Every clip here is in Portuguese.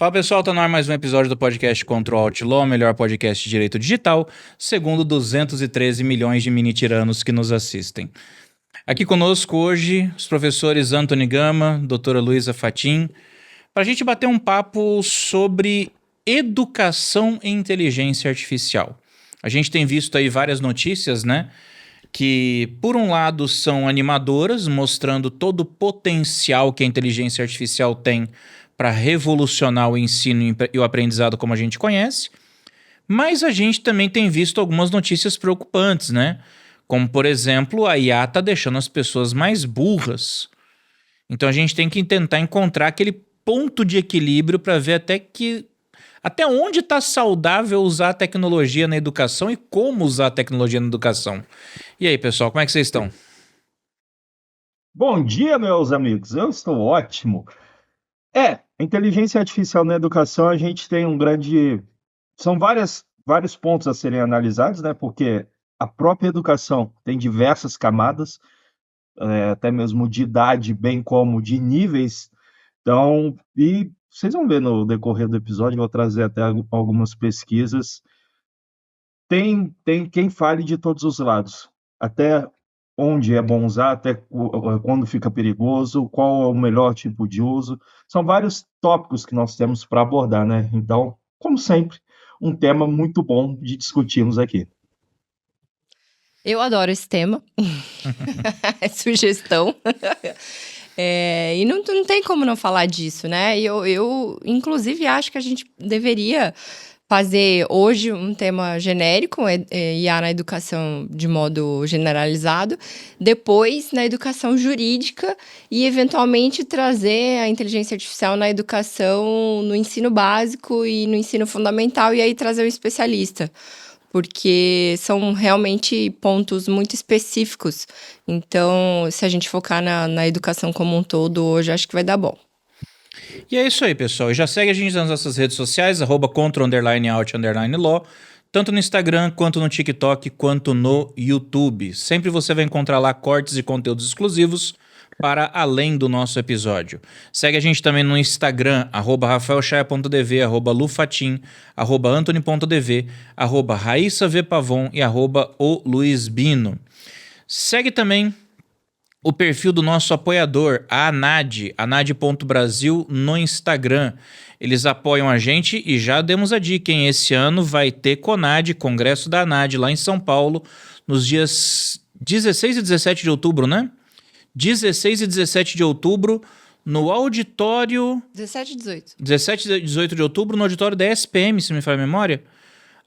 Fala pessoal, tá no ar mais um episódio do podcast Control Alt Law, o melhor podcast de direito digital, segundo 213 milhões de mini-tiranos que nos assistem. Aqui conosco hoje os professores Antony Gama, doutora Luísa Fatim, para a gente bater um papo sobre educação em inteligência artificial. A gente tem visto aí várias notícias, né? Que, por um lado, são animadoras, mostrando todo o potencial que a inteligência artificial tem para revolucionar o ensino e o aprendizado como a gente conhece, mas a gente também tem visto algumas notícias preocupantes, né? Como, por exemplo, a IA está deixando as pessoas mais burras. Então a gente tem que tentar encontrar aquele ponto de equilíbrio para ver até onde está saudável usar a tecnologia na educação e como usar a tecnologia na educação. E aí, pessoal, como é que vocês estão? Bom dia, meus amigos. Eu estou ótimo. Inteligência artificial na educação, a gente tem São vários pontos a serem analisados, né? Porque a própria educação tem diversas camadas, até mesmo de idade, bem como de níveis. Então, e vocês vão ver no decorrer do episódio, eu vou trazer até algumas pesquisas. Tem quem fale de todos os lados, até onde é bom usar, até quando fica perigoso, qual é o melhor tipo de uso. São vários tópicos que nós temos para abordar, né? Então, como sempre, um tema muito bom de discutirmos aqui. Eu adoro esse tema. Sugestão. E não tem como não falar disso, né? Eu, inclusive, acho que a gente deveria fazer hoje um tema genérico, IA na educação de modo generalizado, depois na educação jurídica e, eventualmente, trazer a inteligência artificial na educação, no ensino básico e no ensino fundamental, e aí trazer um especialista, porque são realmente pontos muito específicos. Então, se a gente focar na educação como um todo, hoje acho que vai dar bom. E é isso aí, pessoal. E já segue a gente nas nossas redes sociais, @control_alt_law, tanto no Instagram, quanto no TikTok, quanto no YouTube. Sempre você vai encontrar lá cortes e conteúdos exclusivos para além do nosso episódio. Segue a gente também no Instagram, @rafaelchaia.dv, @lufatim, @antony.dv, @raissavpavon e @oluizbino. Segue também o perfil do nosso apoiador, a ANAD, anad.brasil no Instagram. Eles apoiam a gente e já demos a dica, hein? Esse ano vai ter CONAD, Congresso da ANAD, lá em São Paulo, nos dias 16 e 17 de outubro, né? 16 e 17 de outubro, no auditório... 17 e 18. 17 e 18 de outubro, no auditório da SPM, se me falha a memória.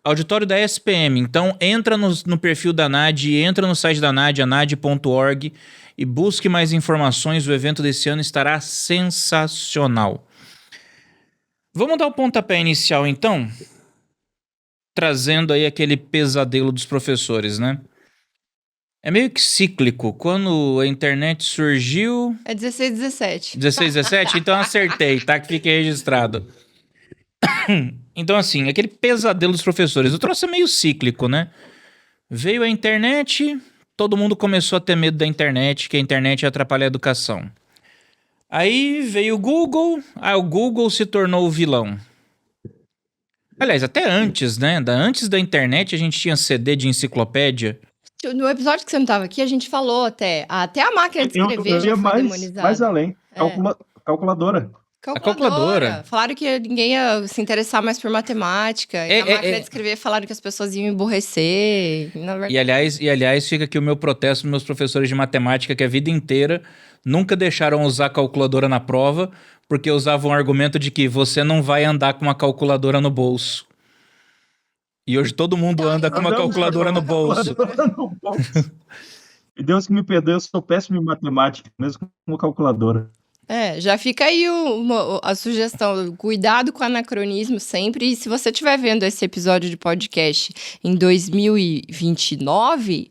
Auditório da SPM. Então, entra no perfil da ANAD, entra no site da ANAD, anad.org, e busque mais informações. O evento desse ano estará sensacional. Vamos dar o pontapé inicial, então? Trazendo aí aquele pesadelo dos professores, né? É meio que cíclico. Quando a internet surgiu... É 16 e 17. 16 e 17? Então acertei, tá? Que fique registrado. Então, assim, aquele pesadelo dos professores. O troço é meio cíclico, né? Veio a internet, todo mundo começou a ter medo da internet, que a internet ia atrapalhar a educação. Aí veio o Google, o Google se tornou o vilão. Aliás, até antes, né? Antes da internet a gente tinha CD de enciclopédia. No episódio que você não estava aqui, a gente falou até a máquina de escrever já foi demonizada. Mais além, calculadora. A calculadora. Falaram que ninguém ia se interessar mais por matemática. E a máquina de escrever falaram que as pessoas iam emborrecer. E aliás, fica aqui o meu protesto dos meus professores de matemática, que a vida inteira nunca deixaram usar calculadora na prova, porque usavam o argumento de que você não vai andar com uma calculadora no bolso. E hoje todo mundo anda com uma calculadora no bolso. E Deus que me perdoe, eu sou péssimo em matemática, mesmo com calculadora. Já fica aí a sugestão, cuidado com o anacronismo sempre, e se você estiver vendo esse episódio de podcast em 2029,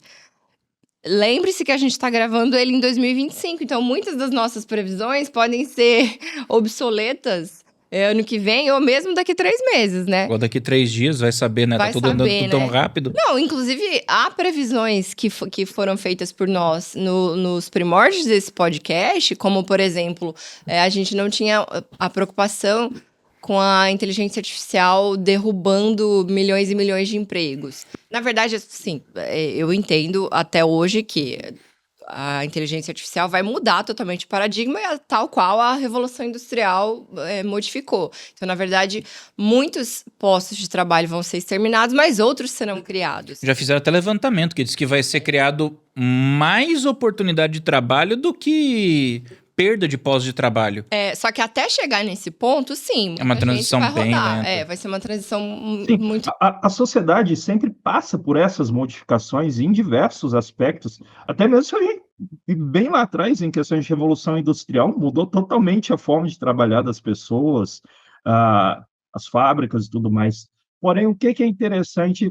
lembre-se que a gente está gravando ele em 2025, então muitas das nossas previsões podem ser obsoletas ano que vem, ou mesmo daqui 3 meses, né? Ou daqui 3 dias, vai saber, né? Tá tudo andando tudo tão rápido. Não, inclusive, há previsões que foram feitas por nós nos primórdios desse podcast, como, por exemplo, a gente não tinha a preocupação com a inteligência artificial derrubando milhões e milhões de empregos. Na verdade, assim, eu entendo até hoje que a inteligência artificial vai mudar totalmente o paradigma, tal qual a Revolução Industrial modificou. Então, na verdade, muitos postos de trabalho vão ser exterminados, mas outros serão criados. Já fizeram até levantamento que diz que vai ser criado mais oportunidade de trabalho do que perda de postos de trabalho. Só que até chegar nesse ponto, sim, É uma muita gente transição vai bem rodar. lenta. Vai ser uma transição Sim, muito... a sociedade sempre passa por essas modificações em diversos aspectos, até mesmo se a gente bem lá atrás, em questões de revolução industrial, mudou totalmente a forma de trabalhar das pessoas, as fábricas e tudo mais. Porém, o que é interessante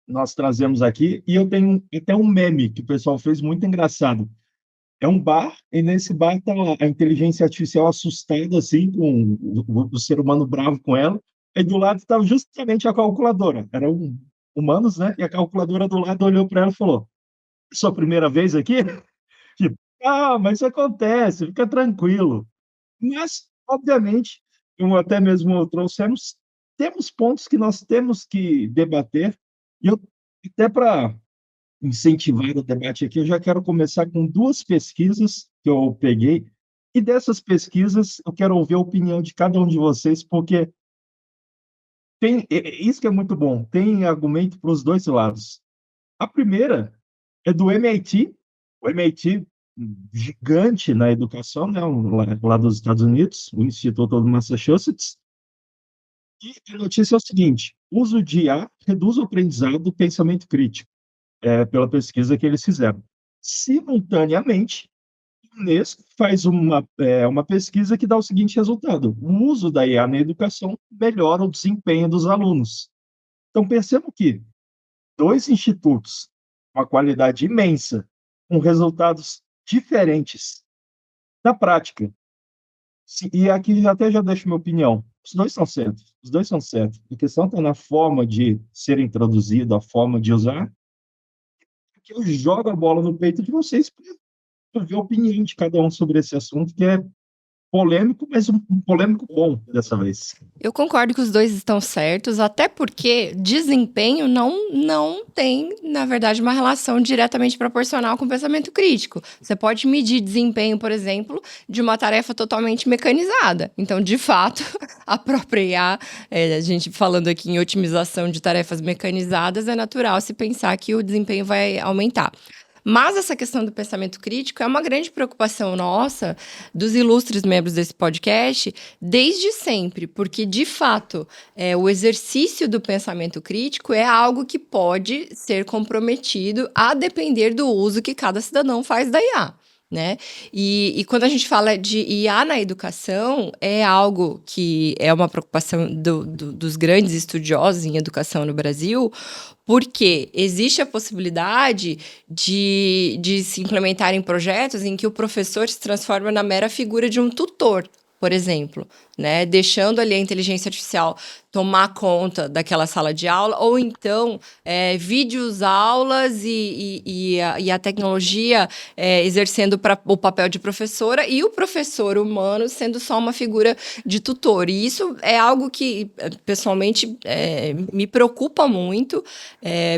nós trazemos aqui, e eu tenho até um meme que o pessoal fez muito engraçado. É um bar, e nesse bar está a inteligência artificial assustada, assim, com o ser humano bravo com ela, e do lado estava justamente a calculadora. Eram humanos, né? E a calculadora do lado olhou para ela e falou: sua primeira vez aqui? Tipo, mas isso acontece, fica tranquilo. Mas, obviamente, como até mesmo trouxemos, temos pontos que nós temos que debater, e eu, até para incentivar o debate aqui, eu já quero começar com 2 pesquisas que eu peguei, e dessas pesquisas eu quero ouvir a opinião de cada um de vocês, porque isso que é muito bom, tem argumento para os 2 lados. A primeira é do MIT, o MIT gigante na educação, né, lá dos Estados Unidos, o Instituto de Massachusetts, e a notícia é o seguinte: o uso de IA reduz o aprendizado do pensamento crítico, pela pesquisa que eles fizeram. Simultaneamente, a Unesco faz uma pesquisa que dá o seguinte resultado: o uso da IA na educação melhora o desempenho dos alunos. Então, percebo que 2 institutos com uma qualidade imensa, com resultados diferentes na prática. E aqui até já deixo minha opinião. Os 2 estão certos. Os 2 estão certos. A questão está na forma de ser introduzido, a forma de usar. Que eu jogo a bola no peito de vocês para ver a opinião de cada um sobre esse assunto, que é polêmico, mas um polêmico bom dessa vez. Eu concordo que os 2 estão certos, até porque desempenho não tem, na verdade, uma relação diretamente proporcional com o pensamento crítico. Você pode medir desempenho, por exemplo, de uma tarefa totalmente mecanizada. Então, de fato, a própria IA, a gente falando aqui em otimização de tarefas mecanizadas, é natural se pensar que o desempenho vai aumentar. Mas essa questão do pensamento crítico é uma grande preocupação nossa, dos ilustres membros desse podcast, desde sempre, porque, de fato, o exercício do pensamento crítico é algo que pode ser comprometido a depender do uso que cada cidadão faz da IA. Né? E quando a gente fala de IA na educação, é algo que é uma preocupação dos grandes estudiosos em educação no Brasil, porque existe a possibilidade de se implementarem projetos em que o professor se transforma na mera figura de um tutor, por exemplo, né? Deixando ali a inteligência artificial tomar conta daquela sala de aula, ou então vídeos aulas e a tecnologia exercendo o papel de professora e o professor humano sendo só uma figura de tutor. E isso é algo que, pessoalmente, me preocupa muito,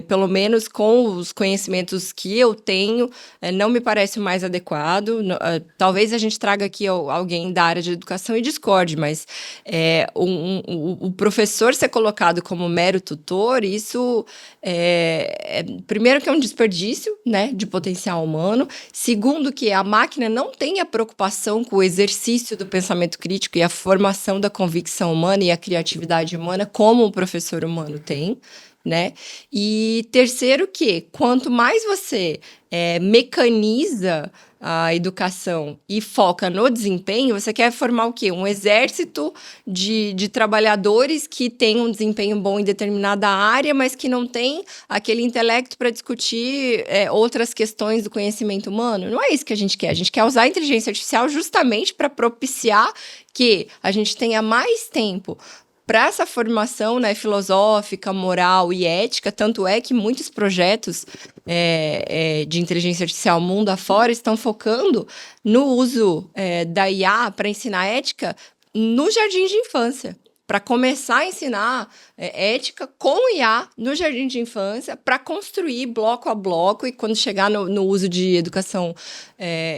pelo menos com os conhecimentos que eu tenho, não me parece o mais adequado. Talvez a gente traga aqui alguém da área de educação e discorde, mas o professor ser colocado como mero tutor, isso primeiro que é um desperdício, né, de potencial humano. Segundo, que a máquina não tem a preocupação com o exercício do pensamento crítico e a formação da convicção humana e a criatividade humana como o professor humano tem. Né? E terceiro que, quanto mais você mecaniza a educação e foca no desempenho, você quer formar o quê? Um exército de trabalhadores que têm um desempenho bom em determinada área, mas que não tem aquele intelecto para discutir outras questões do conhecimento humano. Não é isso que a gente quer. A gente quer usar a inteligência artificial justamente para propiciar que a gente tenha mais tempo para essa formação, né, filosófica, moral e ética. Tanto é que muitos projetos de inteligência artificial mundo afora estão focando no uso da IA para ensinar ética no jardim de infância. para começar a ensinar ética com IA no jardim de infância, para construir bloco a bloco, e quando chegar no uso de educação,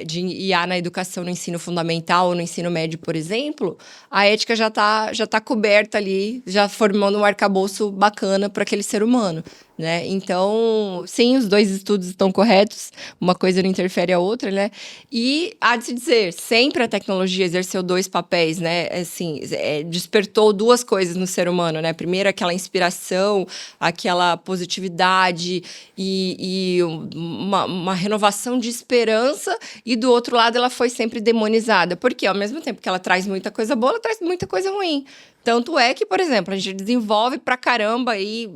de IA na educação no ensino fundamental ou no ensino médio, por exemplo, a ética já tá coberta ali, já formando um arcabouço bacana para aquele ser humano, né? Então, sim, os dois estudos estão corretos, uma coisa não interfere a outra, né? E há de se dizer, sempre a tecnologia exerceu dois papéis, né? Assim, despertou duas coisas no ser humano, né? Primeiro, aquela inspiração, aquela positividade e uma renovação de esperança, e do outro lado ela foi sempre demonizada, porque ao mesmo tempo que ela traz muita coisa boa, ela traz muita coisa ruim. Tanto é que, por exemplo, a gente desenvolve pra caramba aí,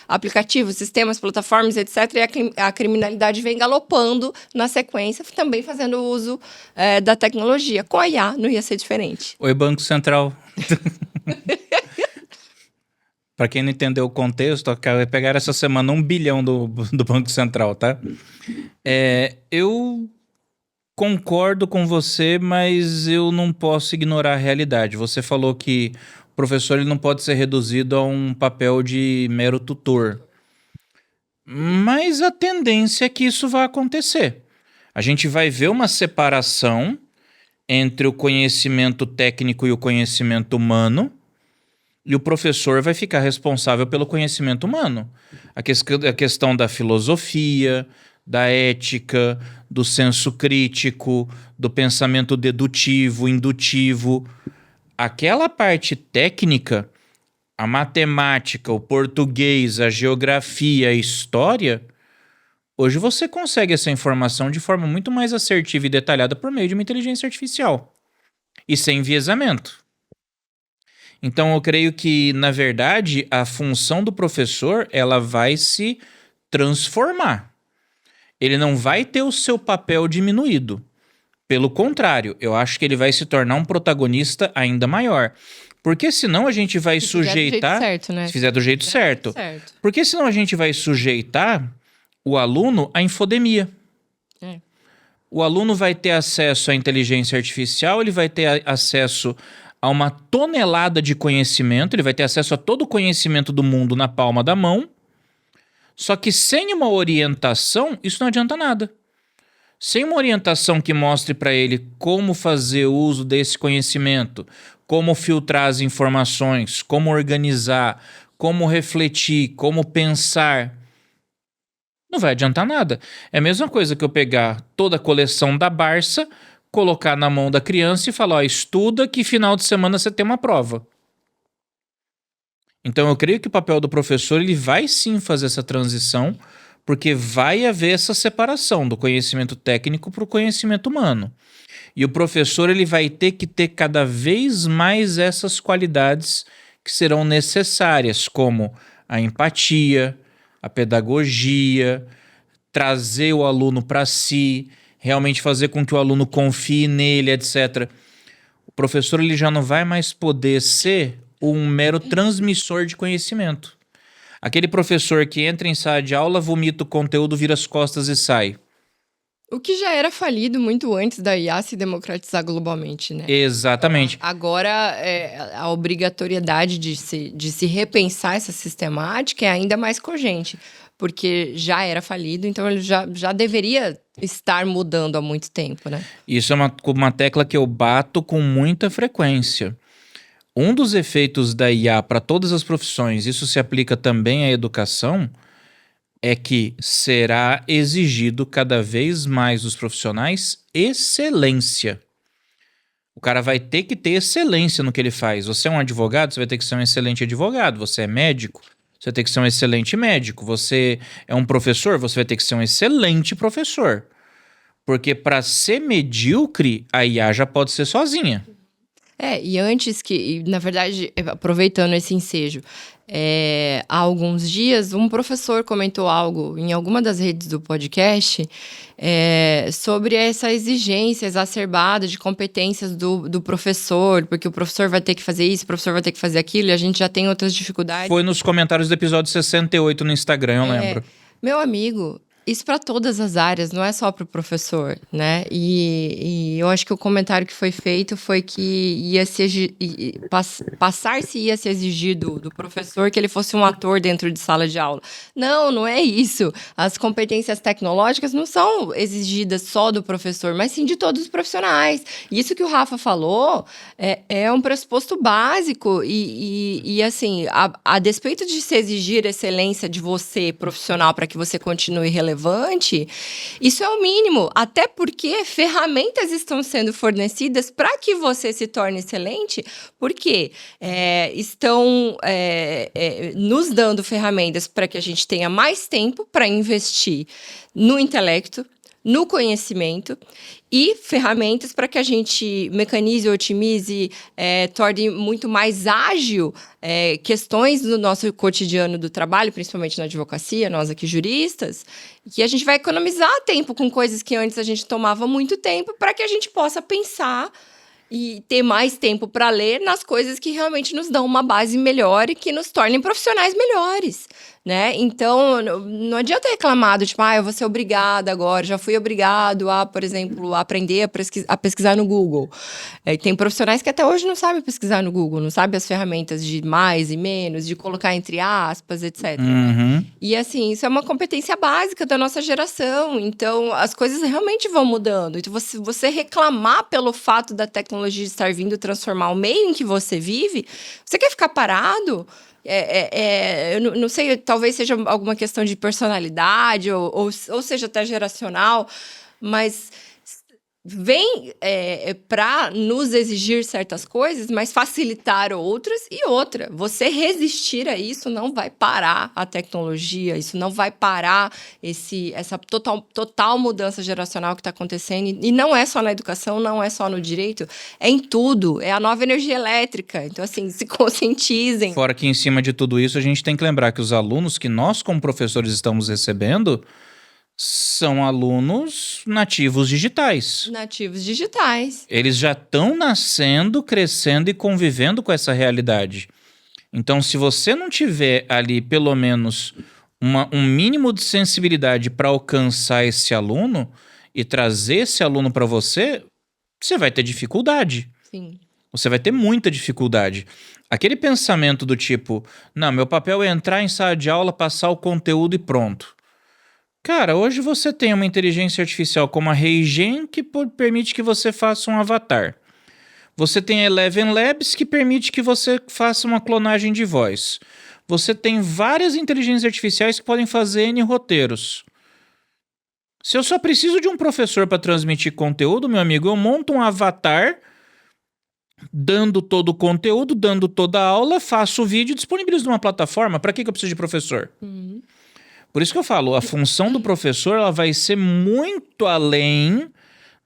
aplicativos, sistemas, plataformas, etc. E a criminalidade vem galopando na sequência, também fazendo uso da tecnologia. Com a IA não ia ser diferente. Oi, Banco Central. Para quem não entendeu o contexto, pegaram essa semana 1 bilhão do Banco Central, tá? Eu concordo com você, mas eu não posso ignorar a realidade. Você falou que o professor ele não pode ser reduzido a um papel de mero tutor. Mas a tendência é que isso vai acontecer. A gente vai ver uma separação entre o conhecimento técnico e o conhecimento humano, e o professor vai ficar responsável pelo conhecimento humano. A questão da filosofia, da ética, do senso crítico, do pensamento dedutivo, indutivo. Aquela parte técnica, a matemática, o português, a geografia, a história, hoje você consegue essa informação de forma muito mais assertiva e detalhada por meio de uma inteligência artificial. E sem enviesamento. Então eu creio que, na verdade, a função do professor, ela vai se transformar. Ele não vai ter o seu papel diminuído. Pelo contrário, eu acho que ele vai se tornar um protagonista ainda maior. Porque senão a gente vai sujeitar... Do jeito certo, né? Se fizer do jeito certo. Porque senão a gente vai sujeitar o aluno à infodemia. O aluno vai ter acesso à inteligência artificial, ele vai ter acesso a uma tonelada de conhecimento, ele vai ter acesso a todo o conhecimento do mundo na palma da mão, só que sem uma orientação, isso não adianta nada. Sem uma orientação que mostre para ele como fazer uso desse conhecimento, como filtrar as informações, como organizar, como refletir, como pensar, não vai adiantar nada. É a mesma coisa que eu pegar toda a coleção da Barça, colocar na mão da criança e falar, ó, estuda que final de semana você tem uma prova. Então eu creio que o papel do professor ele vai sim fazer essa transição, porque vai haver essa separação do conhecimento técnico para o conhecimento humano. E o professor ele vai ter que ter cada vez mais essas qualidades que serão necessárias, como a empatia, a pedagogia, trazer o aluno para si, realmente fazer com que o aluno confie nele, etc. O professor ele já não vai mais poder ser um mero transmissor de conhecimento. Aquele professor que entra em sala de aula, vomita o conteúdo, vira as costas e sai. O que já era falido muito antes da IA se democratizar globalmente, né? Exatamente. Agora, a obrigatoriedade de se repensar essa sistemática é ainda mais cogente, porque já era falido, então ele já deveria estar mudando há muito tempo, né? Isso é uma tecla que eu bato com muita frequência. Um dos efeitos da IA para todas as profissões, isso se aplica também à educação, é que será exigido cada vez mais dos profissionais excelência. O cara vai ter que ter excelência no que ele faz. Você é um advogado, você vai ter que ser um excelente advogado. Você é médico, você vai ter que ser um excelente médico. Você é um professor, você vai ter que ser um excelente professor. Porque para ser medíocre, a IA já pode ser sozinha. E antes na verdade, aproveitando esse ensejo, há alguns dias, um professor comentou algo em alguma das redes do podcast sobre essa exigência exacerbada de competências do professor, porque o professor vai ter que fazer isso, o professor vai ter que fazer aquilo, e a gente já tem outras dificuldades. Foi nos comentários do episódio 68 no Instagram, eu lembro. Meu amigo, isso para todas as áreas, não é só para o professor, né? E eu acho que o comentário que foi feito foi que ia se passar-se ia se exigir do professor que ele fosse um ator dentro de sala de aula. Não é isso. As competências tecnológicas não são exigidas só do professor, mas sim de todos os profissionais. Isso que o Rafa falou é um pressuposto básico e assim, a despeito de se exigir excelência de você, profissional, para que você continue relevante, isso é o mínimo, até porque ferramentas estão sendo fornecidas para que você se torne excelente, porque estão nos dando ferramentas para que a gente tenha mais tempo para investir no intelecto, no conhecimento e ferramentas para que a gente mecanize, otimize, torne muito mais ágil questões do nosso cotidiano do trabalho, principalmente na advocacia, nós aqui juristas, que a gente vai economizar tempo com coisas que antes a gente tomava muito tempo para que a gente possa pensar e ter mais tempo para ler nas coisas que realmente nos dão uma base melhor e que nos tornem profissionais melhores, né? Então, não adianta reclamar do tipo, eu vou ser obrigada agora, já fui obrigado a, por exemplo, aprender a pesquisar no Google. Tem profissionais que até hoje não sabem pesquisar no Google, não sabem as ferramentas de mais e menos, de colocar entre aspas, etc. Uhum. E assim, isso é uma competência básica da nossa geração. Então, as coisas realmente vão mudando. Então, você reclamar pelo fato da tecnologia estar vindo transformar o meio em que você vive, você quer ficar parado? Eu não sei, talvez seja alguma questão de personalidade ou seja até geracional, mas vem para nos exigir certas coisas, mas facilitar outras. E outra, você resistir a isso não vai parar a tecnologia, isso não vai parar essa total mudança geracional que está acontecendo. E não é só na educação, não é só no direito, é em tudo. É a nova energia elétrica. Então, assim, se conscientizem. Fora que em cima de tudo isso, a gente tem que lembrar que os alunos que nós, como professores, estamos recebendo são alunos nativos digitais. Nativos digitais. Eles já estão nascendo, crescendo e convivendo com essa realidade. Então, se você não tiver ali, pelo menos, um mínimo de sensibilidade para alcançar esse aluno e trazer esse aluno para você, você vai ter dificuldade. Sim. Você vai ter muita dificuldade. Aquele pensamento do tipo, não, meu papel é entrar em sala de aula, passar o conteúdo e pronto. Cara, hoje você tem uma inteligência artificial como a Reigen que permite que você faça um avatar. Você tem a Eleven Labs que permite que você faça uma clonagem de voz. Você tem várias inteligências artificiais que podem fazer N roteiros. Se eu só preciso de um professor para transmitir conteúdo, meu amigo, eu monto um avatar dando todo o conteúdo, dando toda a aula, faço o vídeo e disponibilizo numa plataforma. Para que eu preciso de professor? Uhum. Por isso que eu falo, a função do professor ela vai ser muito além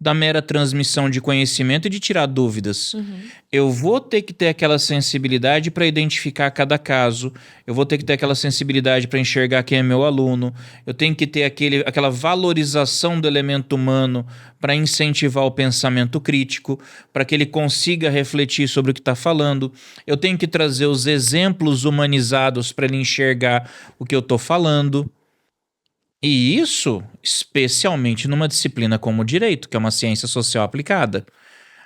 da mera transmissão de conhecimento e de tirar dúvidas. Uhum. Eu vou ter que ter aquela sensibilidade para identificar cada caso, eu vou ter que ter aquela sensibilidade para enxergar quem é meu aluno, eu tenho que ter aquela valorização do elemento humano para incentivar o pensamento crítico, para que ele consiga refletir sobre o que está falando. Eu tenho que trazer os exemplos humanizados para ele enxergar o que eu estou falando. E isso, especialmente numa disciplina como o direito, que é uma ciência social aplicada.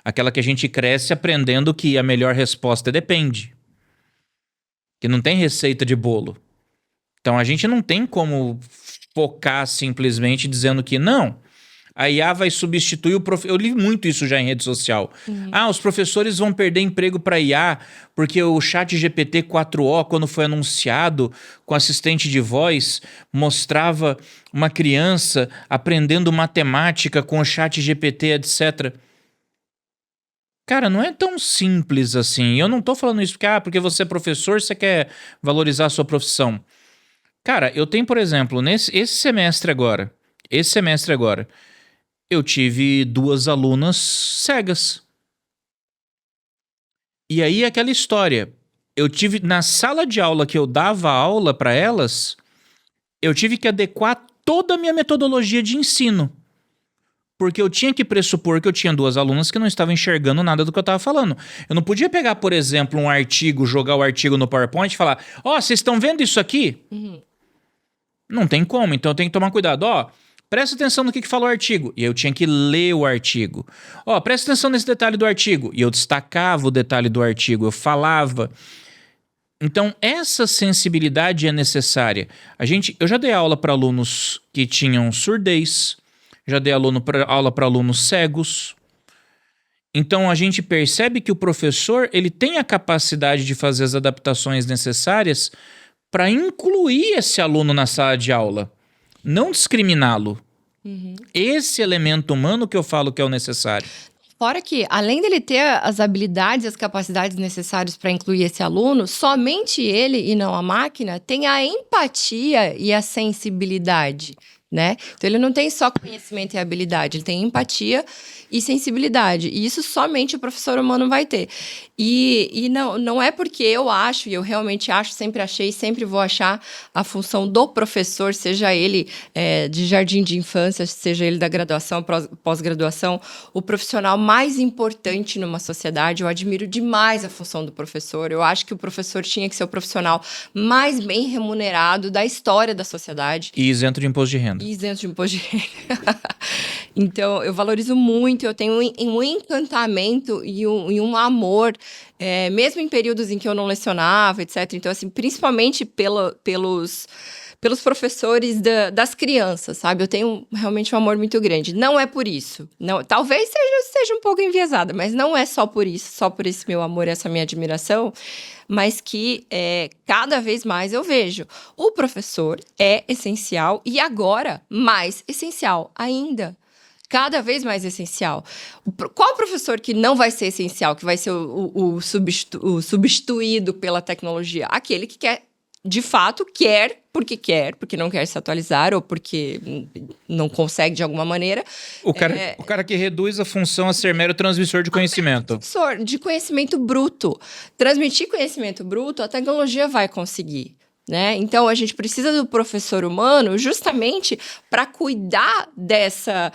Aquela que a gente cresce aprendendo que a melhor resposta depende. Que não tem receita de bolo. Então a gente não tem como focar simplesmente dizendo que não, a IA vai substituir o professor. Eu li muito isso já em rede social. Uhum. Os professores vão perder emprego para IA porque o ChatGPT 4o, quando foi anunciado com assistente de voz, mostrava uma criança aprendendo matemática com o ChatGPT, etc. Cara, não é tão simples assim. Eu não tô falando isso porque você é professor, você quer valorizar a sua profissão. Cara, eu tenho, por exemplo, esse semestre agora, eu tive 2 alunas cegas. E aí aquela história, eu tive na sala de aula que eu dava aula para elas, eu tive que adequar toda a minha metodologia de ensino. Porque eu tinha que pressupor que eu tinha 2 alunas que não estavam enxergando nada do que eu estava falando. Eu não podia pegar, por exemplo, um artigo, jogar o artigo no PowerPoint e falar, vocês estão vendo isso aqui? Uhum. Não tem como, então eu tenho que tomar cuidado. Ó, presta atenção no que fala o artigo. E eu tinha que ler o artigo. Ó, presta atenção nesse detalhe do artigo. E eu destacava o detalhe do artigo, eu falava. Então, essa sensibilidade é necessária. Eu já dei aula para alunos que tinham surdez, já dei aula para alunos cegos. Então, a gente percebe que o professor ele tem a capacidade de fazer as adaptações necessárias para incluir esse aluno na sala de aula, não discriminá-lo. Esse elemento humano que eu falo que é o necessário. Fora que, além dele ter as habilidades e as capacidades necessárias para incluir esse aluno, somente ele e não a máquina tem a empatia e a sensibilidade, né? Então, ele não tem só conhecimento e habilidade, ele tem empatia e sensibilidade. E isso somente o professor humano vai ter. E não é porque eu acho, e eu realmente acho, sempre achei, sempre vou achar a função do professor, seja ele de jardim de infância, seja ele da graduação, pós-graduação, o profissional mais importante numa sociedade. Eu admiro demais a função do professor. Eu acho que o professor tinha que ser o profissional mais bem remunerado da história da sociedade. E isento de imposto de renda. E isento de imposto de renda. Então, eu valorizo muito, eu tenho um encantamento e um amor, mesmo em períodos em que eu não lecionava, etc. Então, assim, principalmente pelos professores das crianças, sabe? Eu tenho realmente um amor muito grande. Não é por isso. Não, talvez seja um pouco enviesada, mas não é só por isso, só por esse meu amor, essa minha admiração, mas que cada vez mais eu vejo. O professor é essencial e agora mais essencial ainda. Cada vez mais essencial. Qual professor que não vai ser essencial, que vai ser o substituído pela tecnologia? Aquele que quer, de fato, porque não quer se atualizar ou porque não consegue de alguma maneira. O cara que reduz a função a ser mero transmissor de conhecimento. Transmissor de conhecimento bruto. Transmitir conhecimento bruto, a tecnologia vai conseguir. Né? Então, a gente precisa do professor humano justamente para cuidar dessa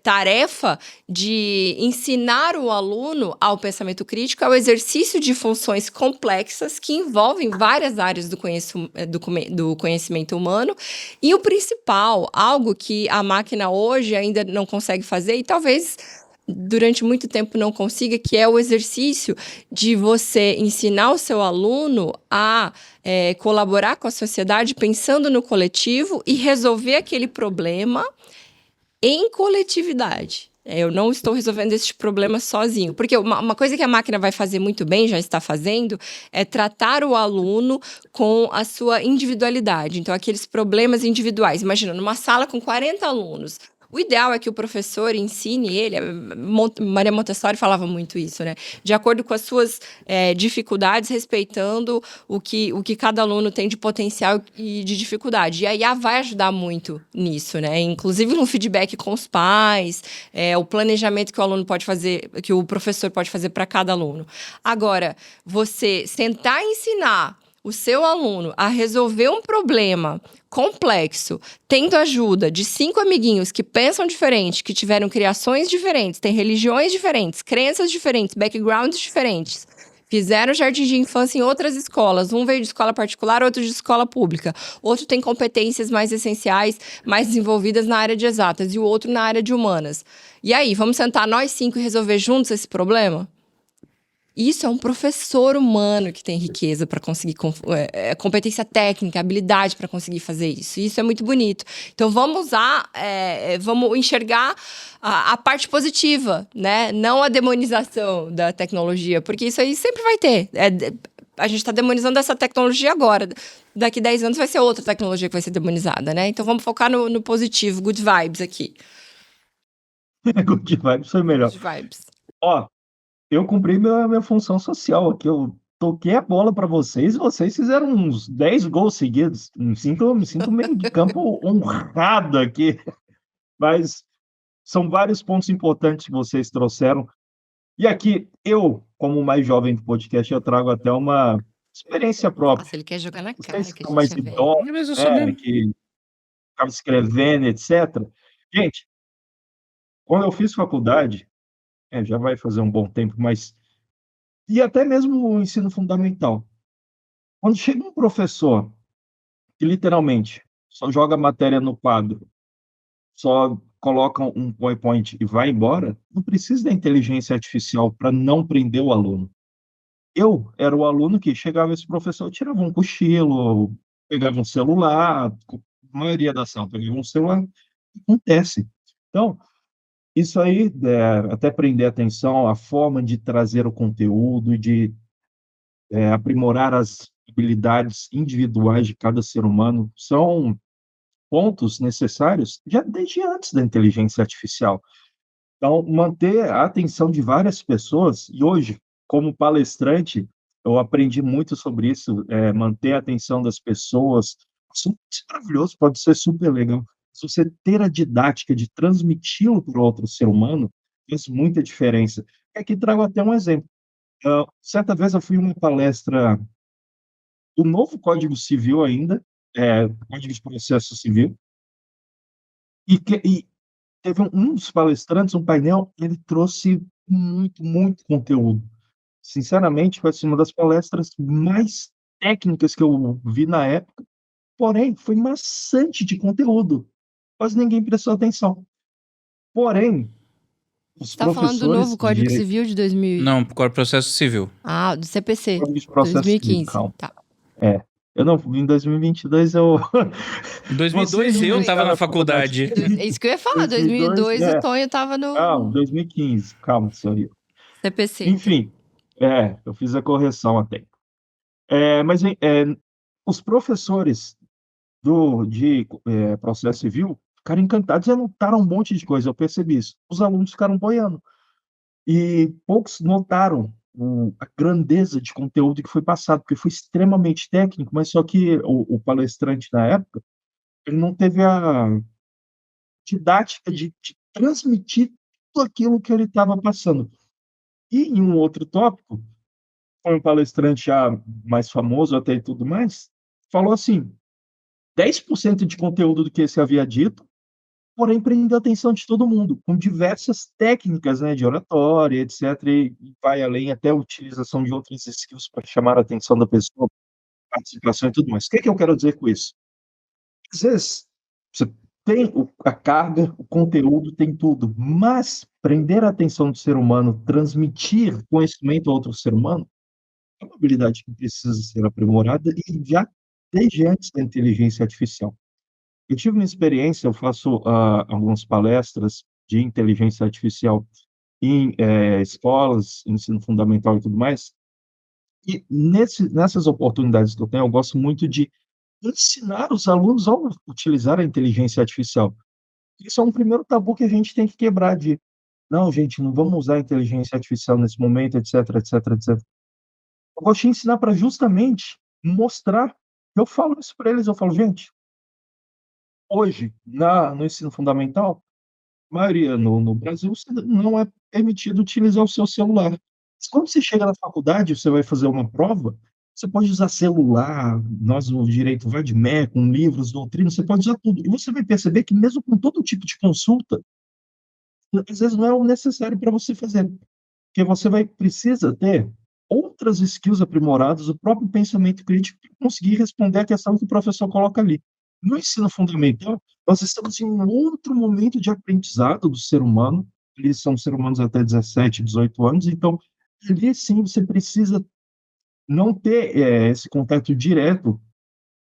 tarefa de ensinar o aluno ao pensamento crítico, ao exercício de funções complexas que envolvem várias áreas do conhecimento humano. E o principal, algo que a máquina hoje ainda não consegue fazer e talvez durante muito tempo não consiga, que é o exercício de você ensinar o seu aluno a colaborar com a sociedade pensando no coletivo e resolver aquele problema em coletividade. Eu não estou resolvendo esse problema sozinho. Porque uma coisa que a máquina vai fazer muito bem, já está fazendo, é tratar o aluno com a sua individualidade. Então, aqueles problemas individuais. Imagina, numa sala com 40 alunos. O ideal é que o professor ensine ele, Maria Montessori falava muito isso, né? De acordo com as suas dificuldades, respeitando o que cada aluno tem de potencial e de dificuldade. E a IA vai ajudar muito nisso, né? Inclusive no feedback com os pais, o planejamento que o aluno pode fazer, que o professor pode fazer para cada aluno. Agora, você sentar e ensinar o seu aluno a resolver um problema complexo, tendo ajuda de 5 amiguinhos que pensam diferente, que tiveram criações diferentes, têm religiões diferentes, crenças diferentes, backgrounds diferentes, fizeram jardim de infância em outras escolas, um veio de escola particular, outro de escola pública, outro tem competências mais essenciais, mais desenvolvidas na área de exatas, e o outro na área de humanas. E aí, vamos sentar nós 5 e resolver juntos esse problema? Isso é um professor humano que tem riqueza para conseguir, competência técnica, habilidade para conseguir fazer isso. Isso é muito bonito. Então, vamos vamos enxergar a parte positiva, né? Não a demonização da tecnologia, porque isso aí sempre vai ter. A gente está demonizando essa tecnologia agora. Daqui 10 anos vai ser outra tecnologia que vai ser demonizada, né? Então, vamos focar no positivo, good vibes aqui. Good vibes foi melhor. Good vibes. Ó, eu cumpri minha função social aqui. Eu toquei a bola para vocês e vocês fizeram uns 10 gols seguidos. Me sinto meio de campo honrado aqui. Mas são vários pontos importantes que vocês trouxeram. E aqui, eu, como o mais jovem do podcast, eu trago até uma experiência própria. Nossa, ele quer jogar na cara Vocês que que a são mais gente é velho. idosos, Mas eu sou mesmo. que ficavam escrevendo, etc. Gente, quando eu fiz faculdade, já vai fazer um bom tempo, mas... E até mesmo o ensino fundamental. Quando chega um professor que, literalmente, só joga a matéria no quadro, só coloca um PowerPoint e vai embora, não precisa da inteligência artificial para não prender o aluno. Eu era o aluno que chegava esse professor, eu tirava um cochilo, pegava um celular, a maioria da sala pegava um celular, acontece. Então, isso aí, até prender atenção, a forma de trazer o conteúdo, de aprimorar as habilidades individuais de cada ser humano, são pontos necessários já desde antes da inteligência artificial. Então, manter a atenção de várias pessoas, e hoje, como palestrante, eu aprendi muito sobre isso, manter a atenção das pessoas, isso é maravilhoso, pode ser super legal. Se você ter a didática de transmiti-lo para o outro ser humano, faz muita diferença. E aqui trago até um exemplo. Certa vez eu fui em uma palestra do novo Código Civil ainda, Código de Processo Civil, e teve um dos palestrantes, um painel, ele trouxe muito, muito conteúdo. Sinceramente, foi assim, uma das palestras mais técnicas que eu vi na época, porém, foi maçante de conteúdo. Quase ninguém prestou atenção. Porém, os Você tá falando do professores novo de Código direito, Civil de 2000 Não, processo civil. Ah, do CPC, Código de Processo Civil, 2015. calma. Tá. Eu não, em 2022 eu Em 2002 Você eu não estava está na faculdade. É isso que eu ia falar, 2002, 2002 o Tonho tava não, no 2015, calma, senhor. CPC, então. Enfim, eu fiz a correção até. Mas os professores de processo civil ficaram encantados e anotaram um monte de coisa, eu percebi isso. Os alunos ficaram boiando. E poucos notaram a grandeza de conteúdo que foi passado, porque foi extremamente técnico, mas só que o palestrante na época, ele não teve a didática de transmitir tudo aquilo que ele estava passando. E em um outro tópico, foi um palestrante já mais famoso até e tudo mais, falou assim: 10% de conteúdo do que esse havia dito, porém prendeu a atenção de todo mundo, com diversas técnicas, né, de oratória, etc, e vai além até a utilização de outros skills para chamar a atenção da pessoa, participação e tudo mais. O que é que eu quero dizer com isso? Às vezes, você tem a carga, o conteúdo, tem tudo, mas prender a atenção do ser humano, transmitir conhecimento a outro ser humano, é uma habilidade que precisa ser aprimorada e já desde antes da inteligência artificial. Eu tive uma experiência, eu faço algumas palestras de inteligência artificial em escolas, ensino fundamental e tudo mais, e nessas oportunidades que eu tenho, eu gosto muito de ensinar os alunos a utilizar a inteligência artificial. Isso é um primeiro tabu que a gente tem que quebrar de: "Não, gente, não vamos usar a inteligência artificial nesse momento, etc, etc, etc". Eu gosto de ensinar para justamente mostrar, eu falo isso para eles, eu falo: "Gente, hoje, no ensino fundamental, a maioria no Brasil, você não é permitido utilizar o seu celular. Mas quando você chega na faculdade, você vai fazer uma prova, você pode usar celular, nós no direito vai de vademecum, com livros, doutrinas, você pode usar tudo. E você vai perceber que mesmo com todo tipo de consulta, às vezes não é o necessário para você fazer, porque você precisa ter outras skills aprimoradas, o próprio pensamento crítico para conseguir responder a questão que o professor coloca ali. No ensino fundamental, nós estamos em um outro momento de aprendizado do ser humano, eles são seres humanos até 17, 18 anos, então, ali sim você precisa não ter, esse contato direto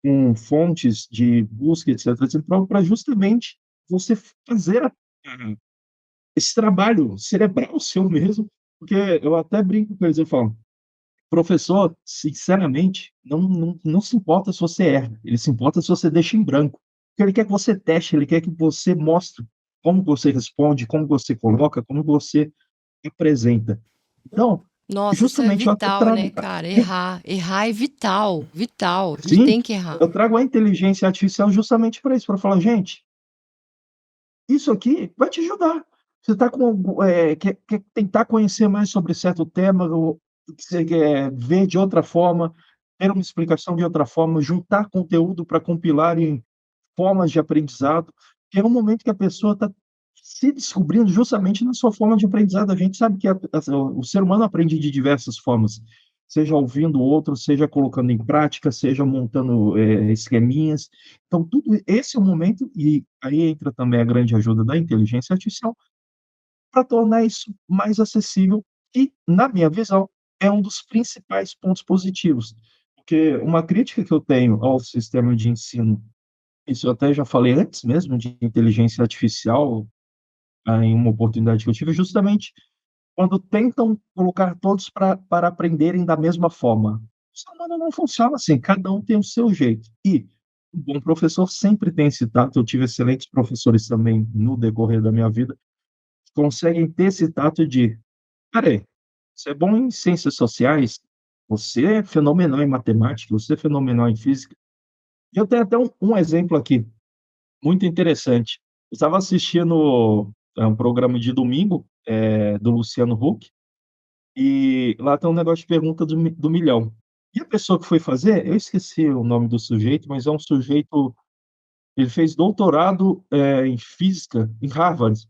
com fontes de busca, etc, etc, para justamente você fazer esse trabalho cerebral seu mesmo, porque eu até brinco com eles, eu falo: "Professor, sinceramente, não se importa se você erra, ele se importa se você deixa em branco, porque ele quer que você teste, ele quer que você mostre como você responde, como você coloca, como você apresenta". Então, Nossa, isso é justamente eu até vital, né, trago cara? Errar é vital, vital. A gente sim, tem que errar. eu trago a inteligência artificial justamente para isso, para falar: "Gente, isso aqui vai te ajudar. Você está com quer tentar conhecer mais sobre certo tema ou você quer ver de outra forma, ter uma explicação de outra forma, juntar conteúdo para compilar em formas de aprendizado, que é um momento que a pessoa está se descobrindo justamente na sua forma de aprendizado. A gente sabe que o ser humano aprende de diversas formas. seja ouvindo outros, seja colocando em prática, seja montando esqueminhas. Então, tudo esse é o momento, e aí entra também a grande ajuda da inteligência artificial, para tornar isso mais acessível e, na minha visão, é um dos principais pontos positivos. Porque uma crítica que eu tenho ao sistema de ensino, isso eu até já falei antes mesmo de inteligência artificial, em uma oportunidade que eu tive, justamente quando tentam colocar todos para aprenderem da mesma forma. O ser humano não funciona assim, cada um tem o seu jeito. E um bom professor sempre tem esse tato, eu tive excelentes professores também no decorrer da minha vida, que conseguem ter esse tato de: "Espera aí, você é bom em ciências sociais, você é fenomenal em matemática, você é fenomenal em física". E eu tenho até um exemplo aqui, muito interessante. Eu estava assistindo, um programa de domingo, do Luciano Huck, e lá tem um negócio de pergunta do milhão. E a pessoa que foi fazer, eu esqueci o nome do sujeito, mas é um sujeito, ele fez doutorado, em física em Harvard,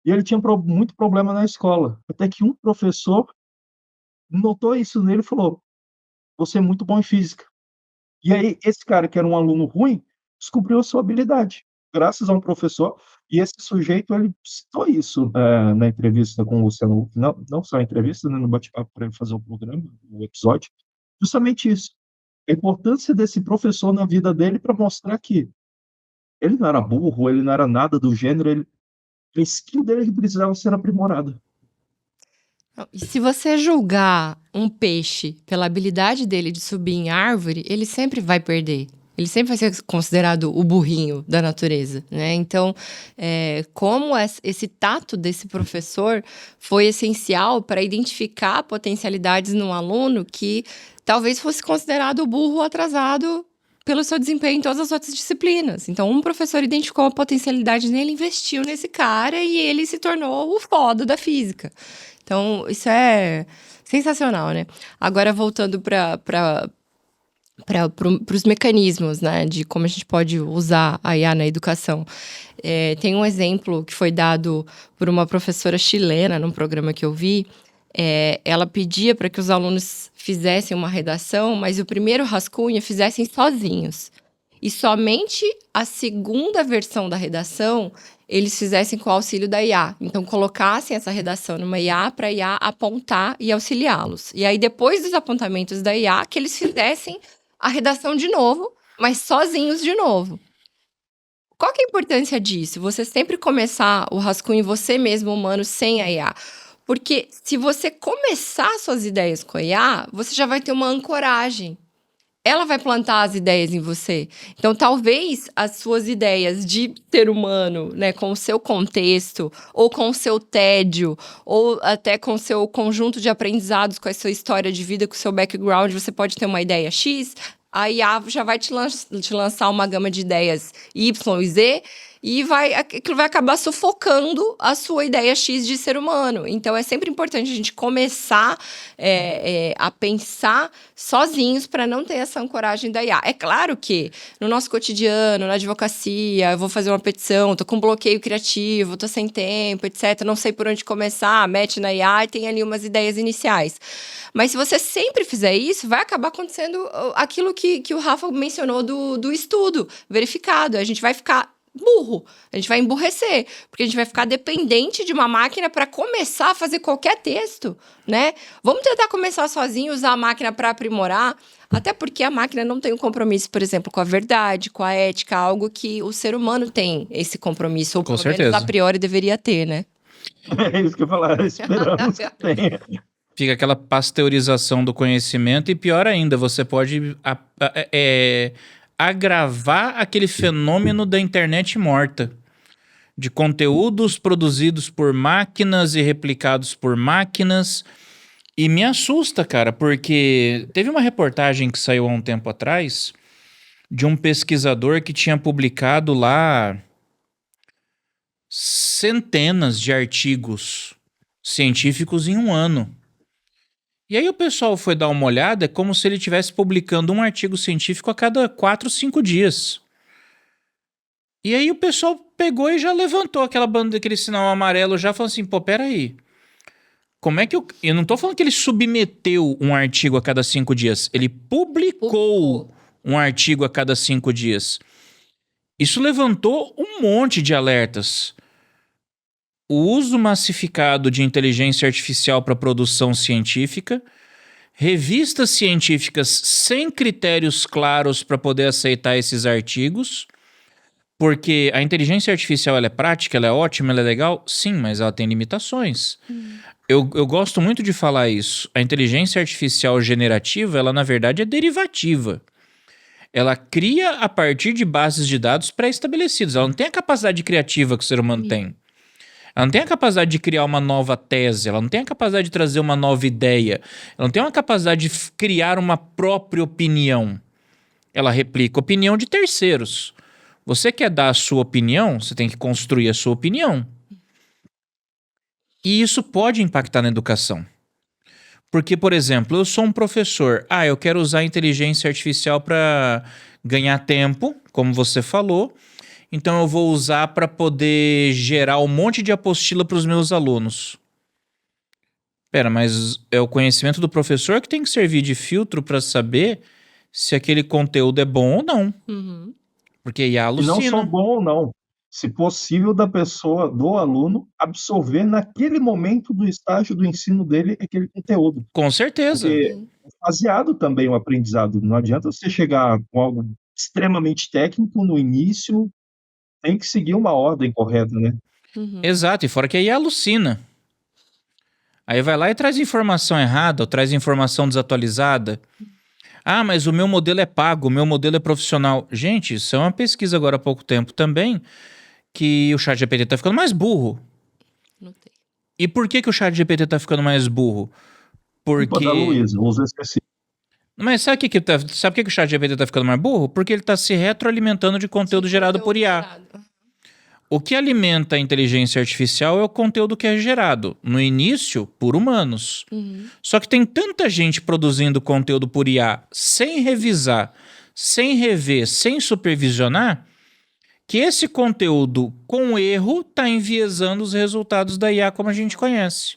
e ele tinha muito problema na escola, até que um professor notou isso nele e falou: "Você é muito bom em física". E aí esse cara que era um aluno ruim, descobriu a sua habilidade, graças a um professor, e esse sujeito ele citou isso, na entrevista com o Luciano Huck, não só a entrevista, né, no bate-papo para ele fazer o programa, o episódio, justamente isso, a importância desse professor na vida dele para mostrar que ele não era burro, ele não era nada do gênero, a skill dele que precisava ser aprimorada. Não, e se você julgar um peixe pela habilidade dele de subir em árvore, ele sempre vai perder. Ele sempre vai ser considerado o burrinho da natureza, né? Então, como esse tato desse professor foi essencial para identificar potencialidades num aluno que talvez fosse considerado o burro atrasado pelo seu desempenho em todas as outras disciplinas. Então, um professor identificou a potencialidade nele, investiu nesse cara e ele se tornou o foda da física. Então, isso é sensacional, né? Agora, voltando para os mecanismos, né? De como a gente pode usar a IA na educação. Tem um exemplo que foi dado por uma professora chilena num programa que eu vi. Ela pedia para que os alunos fizessem uma redação, mas o primeiro rascunho fizessem sozinhos. E somente a segunda versão da redação eles fizessem com o auxílio da IA. Então, colocassem essa redação numa IA para a IA apontar e auxiliá-los. E aí, depois dos apontamentos da IA, que eles fizessem a redação de novo, mas sozinhos de novo. Qual que é a importância disso? Você sempre começar o rascunho você mesmo, humano, sem a IA. Porque se você começar suas ideias com a IA, você já vai ter uma ancoragem. Ela vai plantar as ideias em você. Então, talvez as suas ideias de ser humano, né, com o seu contexto, ou com o seu tédio, ou até com o seu conjunto de aprendizados, com a sua história de vida, com o seu background, você pode ter uma ideia X, a IA já vai te lançar uma gama de ideias Y e Z, e aquilo vai acabar sufocando a sua ideia X de ser humano. Então, é sempre importante a gente começar a pensar sozinhos para não ter essa ancoragem da IA. É claro que no nosso cotidiano, na advocacia, eu vou fazer uma petição, tô com bloqueio criativo, tô sem tempo, etc. Não sei por onde começar, mete na IA e tem ali umas ideias iniciais. Mas se você sempre fizer isso, vai acabar acontecendo aquilo que o Rafa mencionou do estudo verificado. A gente vai ficar burro, a gente vai emburrecer, porque a gente vai ficar dependente de uma máquina para começar a fazer qualquer texto, né? Vamos tentar começar sozinho, usar a máquina para aprimorar, até porque a máquina não tem um compromisso, por exemplo, com a verdade, com a ética, algo que o ser humano tem esse compromisso, ou Com pelo menos certeza. a priori deveria ter, né? É isso que eu ia falar, esperamos que tenha. Fica aquela pasteurização do conhecimento e pior ainda, você pode agravar aquele fenômeno da internet morta, de conteúdos produzidos por máquinas e replicados por máquinas. E me assusta, cara, porque teve uma reportagem que saiu há um tempo atrás de um pesquisador que tinha publicado lá centenas de artigos científicos em um ano. E aí o pessoal foi dar uma olhada, é como se ele estivesse publicando um artigo científico a cada 4, 5 dias. E aí o pessoal pegou e já levantou aquela banda, aquele sinal amarelo, já falou assim, pô, peraí. Como é que eu não tô falando que ele submeteu um artigo a cada 5 dias. Ele publicou um artigo a cada 5 dias. Isso levantou um monte de alertas. O uso massificado de inteligência artificial para produção científica, revistas científicas sem critérios claros para poder aceitar esses artigos, porque a inteligência artificial ela é prática, ela é ótima, ela é legal, sim, mas ela tem limitações. Eu gosto muito de falar isso. A inteligência artificial generativa, ela na verdade é derivativa. Ela cria a partir de bases de dados pré-estabelecidas. Ela não tem a capacidade criativa que o ser humano tem. Ela não tem a capacidade de criar uma nova tese, ela não tem a capacidade de trazer uma nova ideia, ela não tem uma capacidade de criar uma própria opinião. Ela replica a opinião de terceiros. Você quer dar a sua opinião, você tem que construir a sua opinião. E isso pode impactar na educação. Porque, por exemplo, eu sou um professor. Eu quero usar a inteligência artificial para ganhar tempo, como você falou. Então eu vou usar para poder gerar um monte de apostila para os meus alunos. Pera, mas é o conhecimento do professor que tem que servir de filtro para saber se aquele conteúdo é bom ou não. Porque IA E alucina. não só bom ou não, se possível da pessoa, do aluno, absorver naquele momento do estágio do ensino dele aquele conteúdo. Com certeza. Porque é faseado também o aprendizado. Não adianta você chegar com algo extremamente técnico no início, tem que seguir uma ordem correta, né? Exato, e fora que a IA alucina. Aí vai lá e traz informação errada, ou traz informação desatualizada. Mas o meu modelo é pago, o meu modelo é profissional. Gente, isso é uma pesquisa agora há pouco tempo também, que o ChatGPT tá ficando mais burro. Notei. E por que o ChatGPT tá ficando mais burro? Culpa da Luísa, usa específico. Mas sabe por que o ChatGPT tá ficando mais burro? Porque ele tá se retroalimentando de conteúdo gerado por IA. O que alimenta a inteligência artificial é o conteúdo que é gerado, no início, por humanos. Só que tem tanta gente produzindo conteúdo por IA sem revisar, sem rever, sem supervisionar, que esse conteúdo com erro está enviesando os resultados da IA como a gente conhece.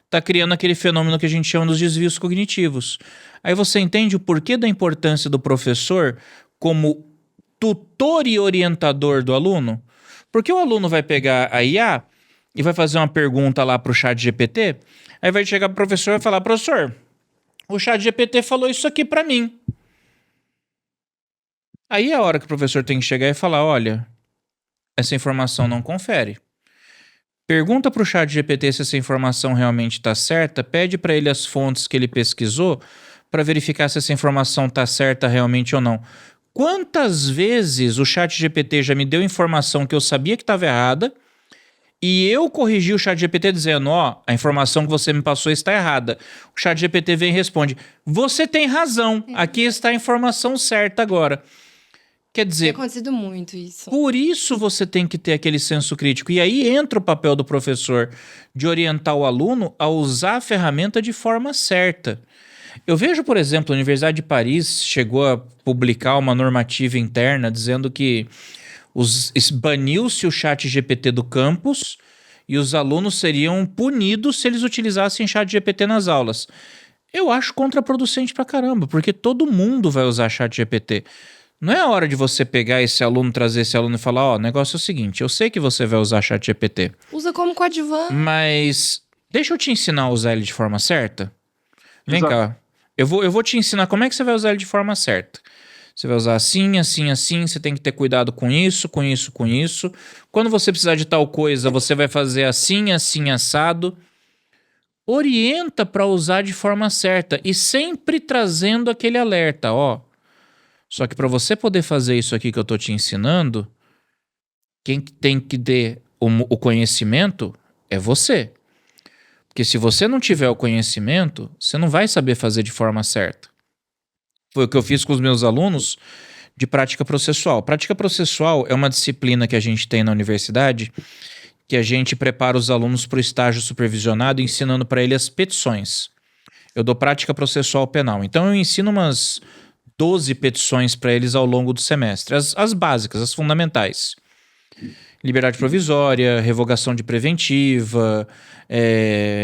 Está criando aquele fenômeno que a gente chama dos desvios cognitivos. Aí você entende o porquê da importância do professor como tutor e orientador do aluno? Porque o aluno vai pegar a IA e vai fazer uma pergunta lá para o ChatGPT, aí vai chegar pro professor e vai falar: professor, o ChatGPT falou isso aqui para mim. Aí é a hora que o professor tem que chegar e falar: olha, essa informação não confere. Pergunta para o ChatGPT se essa informação realmente está certa, pede para ele as fontes que ele pesquisou para verificar se essa informação está certa realmente ou não. Quantas vezes o ChatGPT já me deu informação que eu sabia que estava errada e eu corrigi o ChatGPT dizendo: a informação que você me passou está errada. O ChatGPT vem e responde: você tem razão, aqui está a informação certa agora. Quer dizer, Tem acontecido muito isso. por isso você tem que ter aquele senso crítico. E aí entra o papel do professor de orientar o aluno a usar a ferramenta de forma certa. Eu vejo, por exemplo, a Universidade de Paris chegou a publicar uma normativa interna dizendo que baniu-se o ChatGPT do campus e os alunos seriam punidos se eles utilizassem ChatGPT nas aulas. Eu acho contraproducente pra caramba, porque todo mundo vai usar ChatGPT. Não é a hora de você pegar esse aluno, trazer esse aluno e falar: o negócio é o seguinte, eu sei que você vai usar ChatGPT. Usa como coadjuvante. Mas deixa eu te ensinar a usar ele de forma certa. Vem Exato. cá. Eu vou te ensinar como é que você vai usar ele de forma certa. Você vai usar assim, assim, assim. Você tem que ter cuidado com isso, com isso, com isso. Quando você precisar de tal coisa, você vai fazer assim, assim, assado. Orienta para usar de forma certa e sempre trazendo aquele alerta, Só que para você poder fazer isso aqui que eu tô te ensinando, quem tem que ter o conhecimento é você. Porque se você não tiver o conhecimento, você não vai saber fazer de forma certa. Foi o que eu fiz com os meus alunos de prática processual. Prática processual é uma disciplina que a gente tem na universidade, que a gente prepara os alunos para o estágio supervisionado, ensinando para eles as petições. Eu dou prática processual penal. Então eu ensino umas 12 petições para eles ao longo do semestre. As básicas, as fundamentais. liberdade provisória, revogação de preventiva,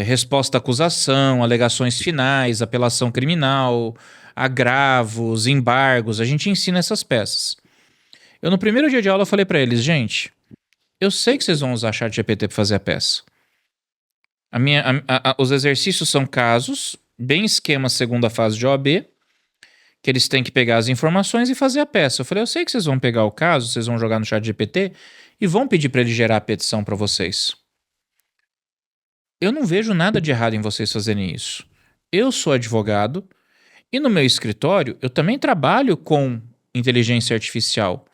resposta à acusação, alegações finais, apelação criminal, agravos, embargos. A gente ensina essas peças. Eu, no primeiro dia de aula, falei pra eles, gente, eu sei que vocês vão usar ChatGPT pra fazer a peça. Os exercícios são casos, bem esquema segunda fase de OAB, que eles têm que pegar as informações e fazer a peça. Eu falei, eu sei que vocês vão pegar o caso, vocês vão jogar no ChatGPT e vão pedir para ele gerar a petição para vocês. Eu não vejo nada de errado em vocês fazerem isso. Eu sou advogado e no meu escritório eu também trabalho com inteligência artificial.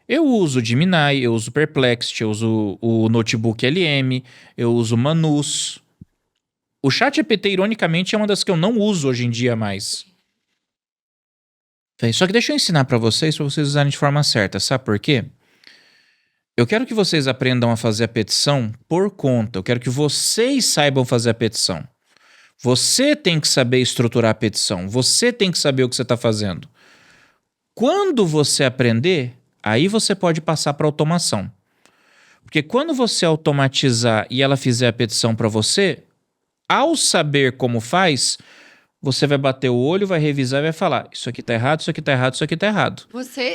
Eu uso Gemini, eu uso Perplexity, eu uso o Notebook LM, eu uso Manus. O ChatGPT, ironicamente, é uma das que eu não uso hoje em dia mais. Só que deixa eu ensinar pra vocês usarem de forma certa. Sabe por quê? Eu quero que vocês aprendam a fazer a petição por conta. Eu quero que vocês saibam fazer a petição. Você tem que saber estruturar a petição. Você tem que saber o que você está fazendo. Quando você aprender, aí você pode passar para automação. Porque quando você automatizar e ela fizer a petição para você, ao saber como faz, você vai bater o olho, vai revisar e vai falar, isso aqui tá errado, isso aqui tá errado, isso aqui tá errado.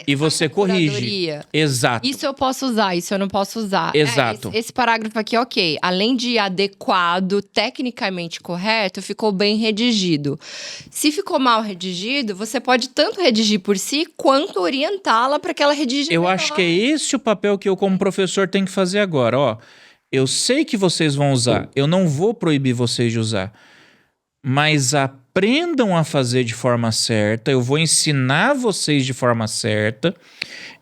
E você corrige. Curadoria. Exato. Isso eu posso usar, isso eu não posso usar. Exato. Esse parágrafo aqui, ok. Além de adequado, tecnicamente correto, ficou bem redigido. Se ficou mal redigido, você pode tanto redigir por si, quanto orientá-la para que ela redija Eu melhor. acho que é esse o papel que eu, como professor, tenho que fazer agora. Ó, eu sei que vocês vão usar, eu não vou proibir vocês de usar, mas aprendam a fazer de forma certa, eu vou ensinar vocês de forma certa,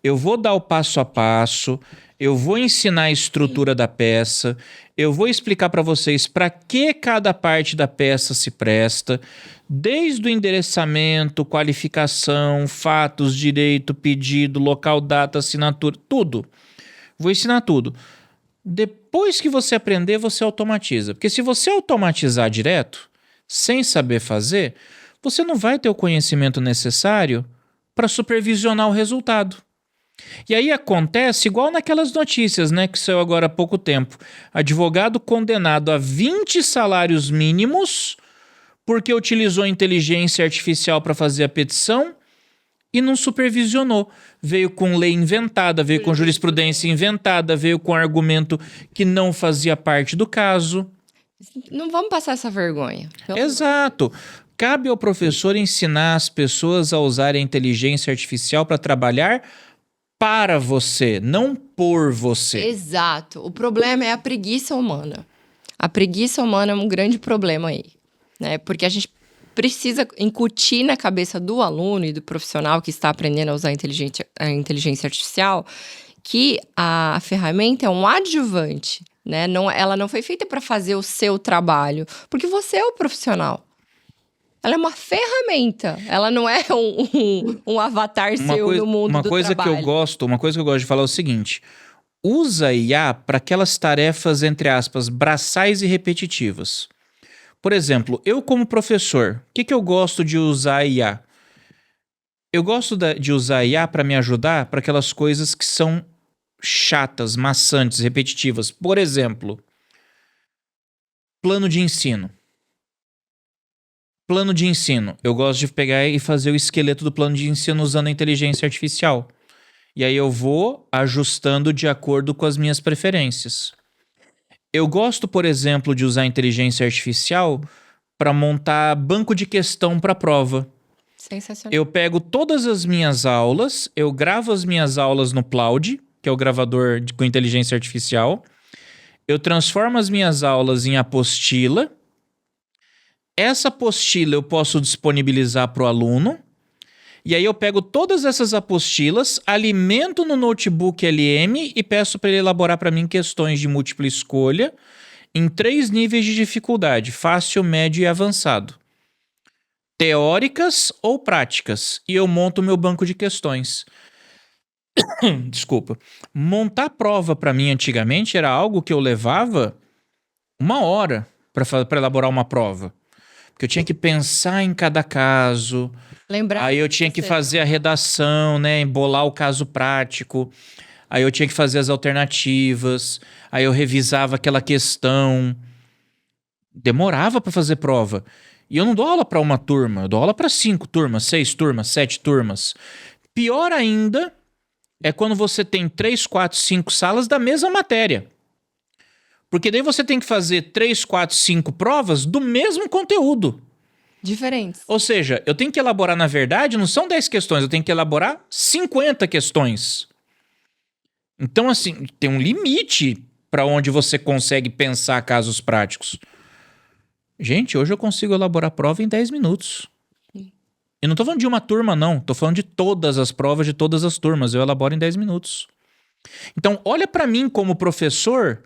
eu vou dar o passo a passo, eu vou ensinar a estrutura da peça, eu vou explicar para vocês para que cada parte da peça se presta, desde o endereçamento, qualificação, fatos, direito, pedido, local, data, assinatura, tudo. Vou ensinar tudo. Depois que você aprender, você automatiza. Porque se você automatizar direto, sem saber fazer, você não vai ter o conhecimento necessário para supervisionar o resultado. E aí acontece igual naquelas notícias, né, que saiu agora há pouco tempo. Advogado condenado a 20 salários mínimos porque utilizou inteligência artificial para fazer a petição e não supervisionou. Veio com lei inventada, veio com jurisprudência inventada, veio com argumento que não fazia parte do caso. Não vamos passar essa vergonha. Exato. Cabe ao professor ensinar as pessoas a usarem a inteligência artificial para trabalhar para você, não por você. Exato. O problema é a preguiça humana. A preguiça humana é um grande problema aí, né? Porque a gente precisa incutir na cabeça do aluno e do profissional que está aprendendo a usar a inteligência artificial que a ferramenta é um adjuvante, né? Ela não foi feita para fazer o seu trabalho, porque você é o profissional. Ela é uma ferramenta, ela não é um avatar seu no mundo do trabalho. Uma coisa que eu gosto de falar é o seguinte: usa a IA para aquelas tarefas, entre aspas, braçais e repetitivas. Por exemplo, eu como professor, o que eu gosto de usar a IA? Eu gosto de usar a IA para me ajudar para aquelas coisas que são chatas, maçantes, repetitivas. Por exemplo, plano de ensino. Plano de ensino. Eu gosto de pegar e fazer o esqueleto do plano de ensino usando a inteligência artificial. E aí eu vou ajustando de acordo com as minhas preferências. Eu gosto, por exemplo, de usar a inteligência artificial para montar banco de questão para prova. Sensacional. Eu pego todas as minhas aulas, eu gravo as minhas aulas no Cloud, que é o gravador com inteligência artificial. Eu transformo as minhas aulas em apostila. Essa apostila eu posso disponibilizar para o aluno. E aí eu pego todas essas apostilas, alimento no notebook LM e peço para ele elaborar para mim questões de múltipla escolha em 3 níveis de dificuldade: fácil, médio e avançado. Teóricas ou práticas. E eu monto o meu banco de questões. Desculpa. Montar prova para mim antigamente era algo que eu levava 1 hora para elaborar uma prova. Porque eu tinha que pensar em cada caso. Lembrar. Aí eu tinha que fazer a redação, né? Embolar o caso prático. aí eu tinha que fazer as alternativas, aí eu revisava aquela questão. Demorava para fazer prova. E eu não dou aula para uma turma, eu dou aula para 5 turmas, 6 turmas, 7 turmas. Pior ainda é quando você tem 3, 4, 5 salas da mesma matéria. Porque daí você tem que fazer 3, 4, 5 provas do mesmo conteúdo. Diferentes. Ou seja, eu tenho que elaborar, na verdade, não são 10 questões, eu tenho que elaborar 50 questões. Então, assim, tem um limite para onde você consegue pensar casos práticos. Gente, hoje eu consigo elaborar prova em 10 minutos. E não tô falando de uma turma, não. Tô falando de todas as provas de todas as turmas. Eu elaboro em 10 minutos. Então, olha para mim como professor,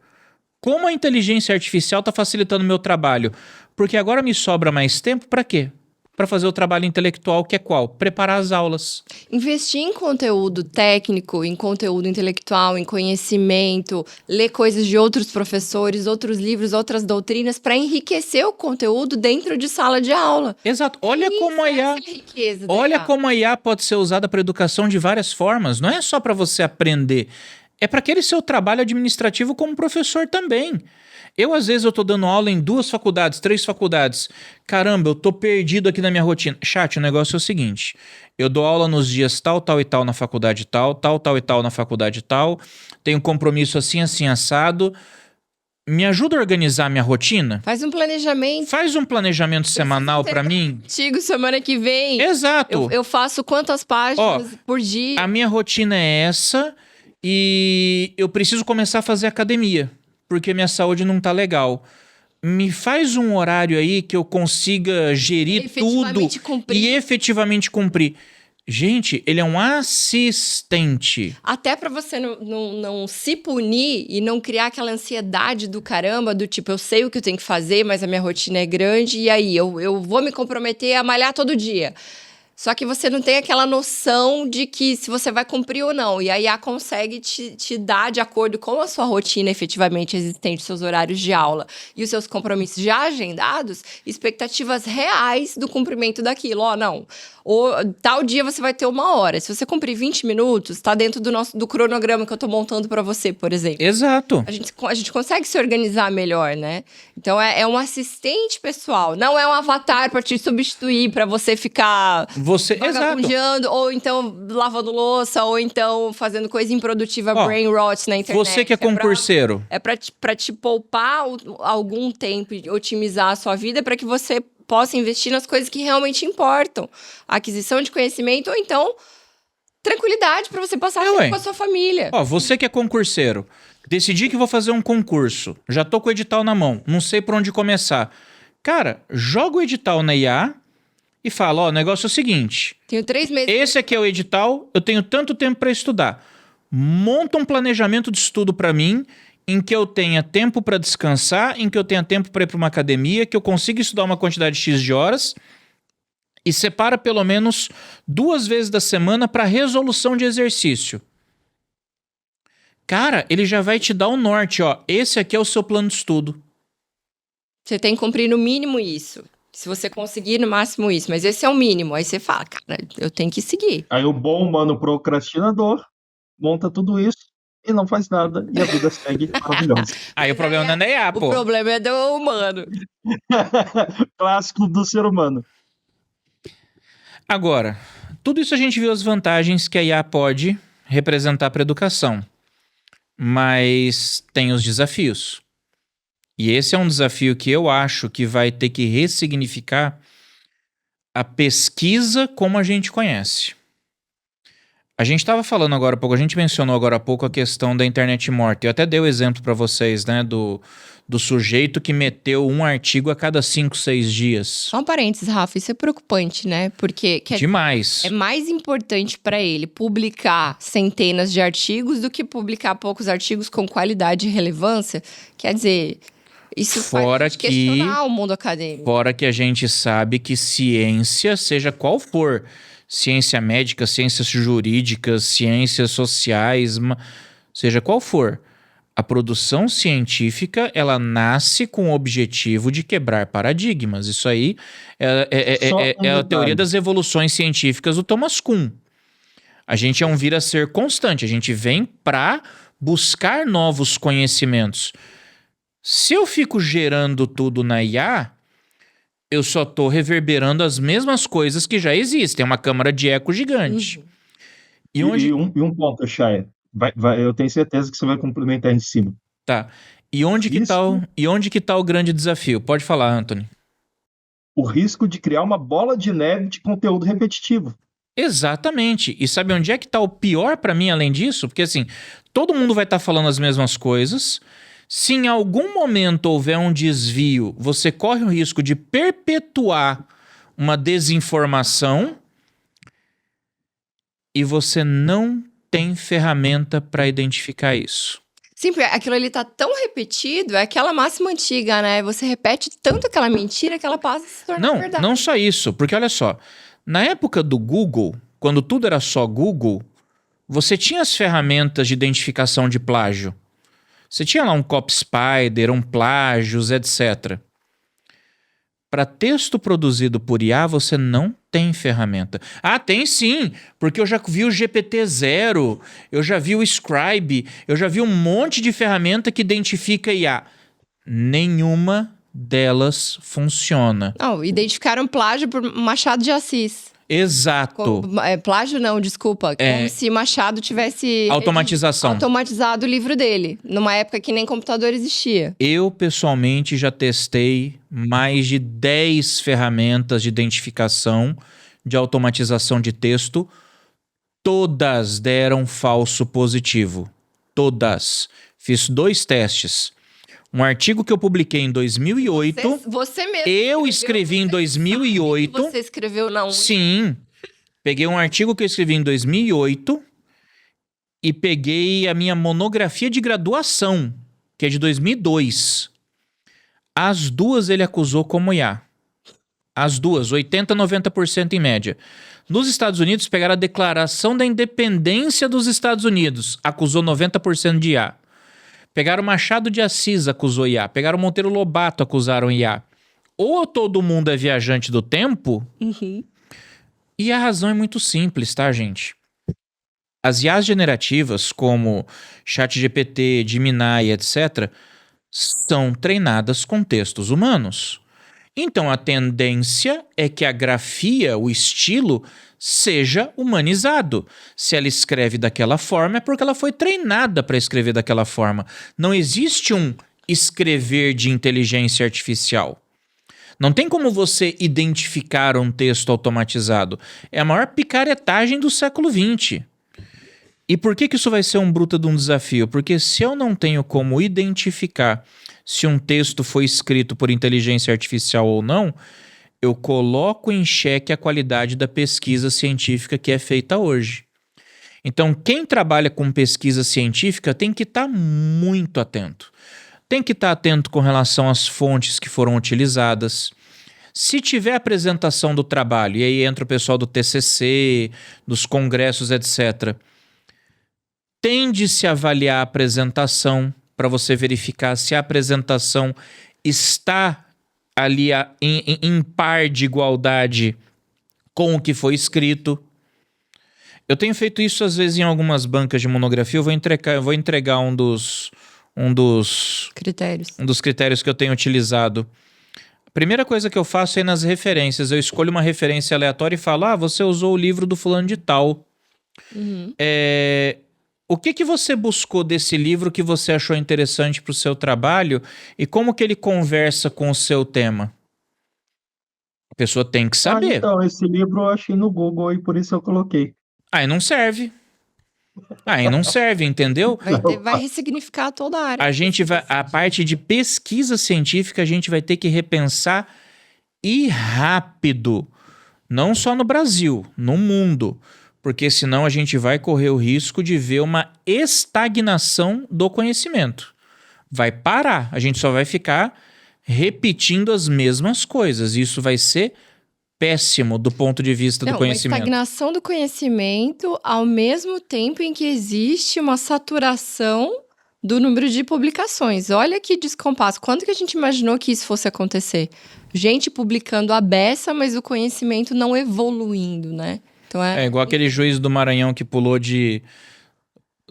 como a inteligência artificial tá facilitando o meu trabalho. Porque agora me sobra mais tempo para quê? Para fazer o trabalho intelectual, que é qual? Preparar as aulas. Investir em conteúdo técnico, em conteúdo intelectual, em conhecimento, ler coisas de outros professores, outros livros, outras doutrinas, para enriquecer o conteúdo dentro de sala de aula. Exato. Olha como a IA... Olha como a IA pode ser usada para educação de várias formas. Não é só para você aprender. É para aquele seu trabalho administrativo como professor também. Às vezes, eu tô dando aula em 2 faculdades, 3 faculdades. Caramba, eu tô perdido aqui na minha rotina. Chat, o negócio é o seguinte. Eu dou aula nos dias tal, tal e tal na faculdade tal, tal, tal e tal na faculdade tal. Tenho compromisso assim, assim, assado. Me ajuda a organizar a minha rotina? Faz um planejamento. Faz um planejamento semanal pra mim? Artigo semana que vem. Exato. Eu faço quantas páginas por dia? A minha rotina é essa e eu preciso começar a fazer academia, porque minha saúde não tá legal. Me faz um horário aí que eu consiga gerir tudo e efetivamente cumprir. Gente, ele é um assistente. Até pra você não se punir e não criar aquela ansiedade do caramba, do tipo, eu sei o que eu tenho que fazer, mas a minha rotina é grande, e aí, eu vou me comprometer a malhar todo dia. Só que você não tem aquela noção de que se você vai cumprir ou não. E a IA consegue te dar, de acordo com a sua rotina efetivamente existente, seus horários de aula e os seus compromissos já agendados, expectativas reais do cumprimento daquilo. Não. Ou tal dia você vai ter 1 hora. Se você cumprir 20 minutos, tá dentro do cronograma que eu tô montando pra você, por exemplo. Exato. A gente consegue se organizar melhor, né? Então é um assistente pessoal, não é um avatar pra te substituir, pra você ficar vagabundeando, ou então lavando louça, ou então fazendo coisa improdutiva, brain rot na internet. Você que é concurseiro. É pra te poupar algum tempo e otimizar a sua vida pra que você possa investir nas coisas que realmente importam. Aquisição de conhecimento, ou então tranquilidade pra você passar tempo com a sua família. Você que é concurseiro, decidi que vou fazer um concurso, já tô com o edital na mão, não sei por onde começar. Cara, joga o edital na IA e fala, o negócio é o seguinte. Tenho 3 meses. Esse aqui é o edital, eu tenho tanto tempo pra estudar. Monta um planejamento de estudo pra mim, em que eu tenha tempo para descansar, em que eu tenha tempo para ir para uma academia, que eu consiga estudar uma quantidade X de horas e separa pelo menos 2 vezes da semana para resolução de exercício. Cara, ele já vai te dar o norte, esse aqui é o seu plano de estudo. Você tem que cumprir no mínimo isso. Se você conseguir, no máximo isso. Mas esse é o mínimo. Aí você fala, cara, eu tenho que seguir. Aí o bom humano procrastinador monta tudo isso e não faz nada, e a vida segue maravilhosa. Aí o problema não é da IA, pô. O problema é do humano. Clássico do ser humano. Agora, tudo isso a gente viu as vantagens que a IA pode representar para a educação. Mas tem os desafios. E esse é um desafio que eu acho que vai ter que ressignificar a pesquisa como a gente conhece. A gente estava falando agora há pouco, a gente mencionou agora há pouco a questão da internet morta. Eu até dei o exemplo para vocês, né, do sujeito que meteu um artigo a cada 5, 6 dias. Só um parênteses, Rafa, isso é preocupante, né? Porque demais. É mais importante para ele publicar centenas de artigos do que publicar poucos artigos com qualidade e relevância. Quer dizer, isso faz a gente questionar o mundo acadêmico. Fora que a gente sabe que ciência, seja qual for, ciência médica, ciências jurídicas, ciências sociais, seja qual for, a produção científica, ela nasce com o objetivo de quebrar paradigmas. Isso aí é a teoria das evoluções científicas do Thomas Kuhn. A gente é um vir a ser constante. A gente vem para buscar novos conhecimentos. Se eu fico gerando tudo na IA, eu só tô reverberando as mesmas coisas que já existem. É uma câmara de eco gigante. Uhum. E onde... E um ponto, Chay, eu tenho certeza que você vai complementar em cima. Tá. E onde que tá o grande desafio? Pode falar, Anthony. O risco de criar uma bola de neve de conteúdo repetitivo. Exatamente. E sabe onde é que tá o pior pra mim além disso? Porque assim, todo mundo vai estar falando as mesmas coisas. Se em algum momento houver um desvio, você corre o risco de perpetuar uma desinformação e você não tem ferramenta para identificar isso. Sim, porque aquilo ali tá tão repetido, é aquela máxima antiga, né? Você repete tanto aquela mentira que ela passa a se tornar verdade. Não só isso, porque olha só, na época do Google, quando tudo era só Google, você tinha as ferramentas de identificação de plágio. Você tinha lá um CopySpider, um Plágios, etc. Para texto produzido por IA, você não tem ferramenta. Ah, tem sim, porque eu já vi o GPT-0, eu já vi o Scribe, eu já vi um monte de ferramenta que identifica IA. Nenhuma delas funciona. Não, identificaram plágio por Machado de Assis. Exato. Plágio não, desculpa. Como se Machado tivesse Automatização. automatizado o livro dele, numa época que nem computador existia. Eu, pessoalmente, já testei mais de 10 ferramentas de identificação de automatização de texto. Todas deram falso positivo. Todas. Fiz 2 testes. Um artigo que eu publiquei em 2008. Você mesmo. Eu escrevi em 2008. Você escreveu na unha. Sim. Peguei um artigo que eu escrevi em 2008 e peguei a minha monografia de graduação, que é de 2002. As duas ele acusou como IA. As duas, 80%, 90% em média. Nos Estados Unidos, pegaram a Declaração da Independência dos Estados Unidos, acusou 90% de IA. Pegaram Machado de Assis, acusou IA. Pegaram Monteiro Lobato, acusaram IA. Ou todo mundo é viajante do tempo, e a razão é muito simples, tá, gente? As IAs generativas, como ChatGPT, Gemini, etc., são treinadas com textos humanos. Então, a tendência é que a grafia, o estilo, seja humanizado. Se ela escreve daquela forma, é porque ela foi treinada para escrever daquela forma. Não existe um escrever de inteligência artificial. Não tem como você identificar um texto automatizado. É a maior picaretagem do século XX. E por que isso vai ser um bruto de um desafio? Porque se eu não tenho como identificar se um texto foi escrito por inteligência artificial ou não, eu coloco em xeque a qualidade da pesquisa científica que é feita hoje. Então, quem trabalha com pesquisa científica tem que estar muito atento. Tem que estar atento com relação às fontes que foram utilizadas. Se tiver apresentação do trabalho, e aí entra o pessoal do TCC, dos congressos, etc., tende-se a avaliar a apresentação para você verificar se a apresentação está ali em par de igualdade com o que foi escrito. Eu tenho feito isso às vezes em algumas bancas de monografia. Eu vou entregar um dos critérios que eu tenho utilizado. A primeira coisa que eu faço é nas referências. Eu escolho uma referência aleatória e falo: você usou o livro do fulano de tal. O que você buscou desse livro que você achou interessante para o seu trabalho e como que ele conversa com o seu tema? A pessoa tem que saber. Então, esse livro eu achei no Google e por isso eu coloquei. Aí não serve. Aí não serve, entendeu? Vai ressignificar toda a área. A parte de pesquisa científica, a gente vai ter que repensar e rápido. Não só no Brasil, no mundo. Porque senão a gente vai correr o risco de ver uma estagnação do conhecimento. Vai parar, a gente só vai ficar repetindo as mesmas coisas. Isso vai ser péssimo do ponto de vista do conhecimento. Uma estagnação do conhecimento ao mesmo tempo em que existe uma saturação do número de publicações. Olha que descompasso. Quando que a gente imaginou que isso fosse acontecer? Gente publicando à beça, mas o conhecimento não evoluindo, né? Então É igual aquele juiz do Maranhão que pulou de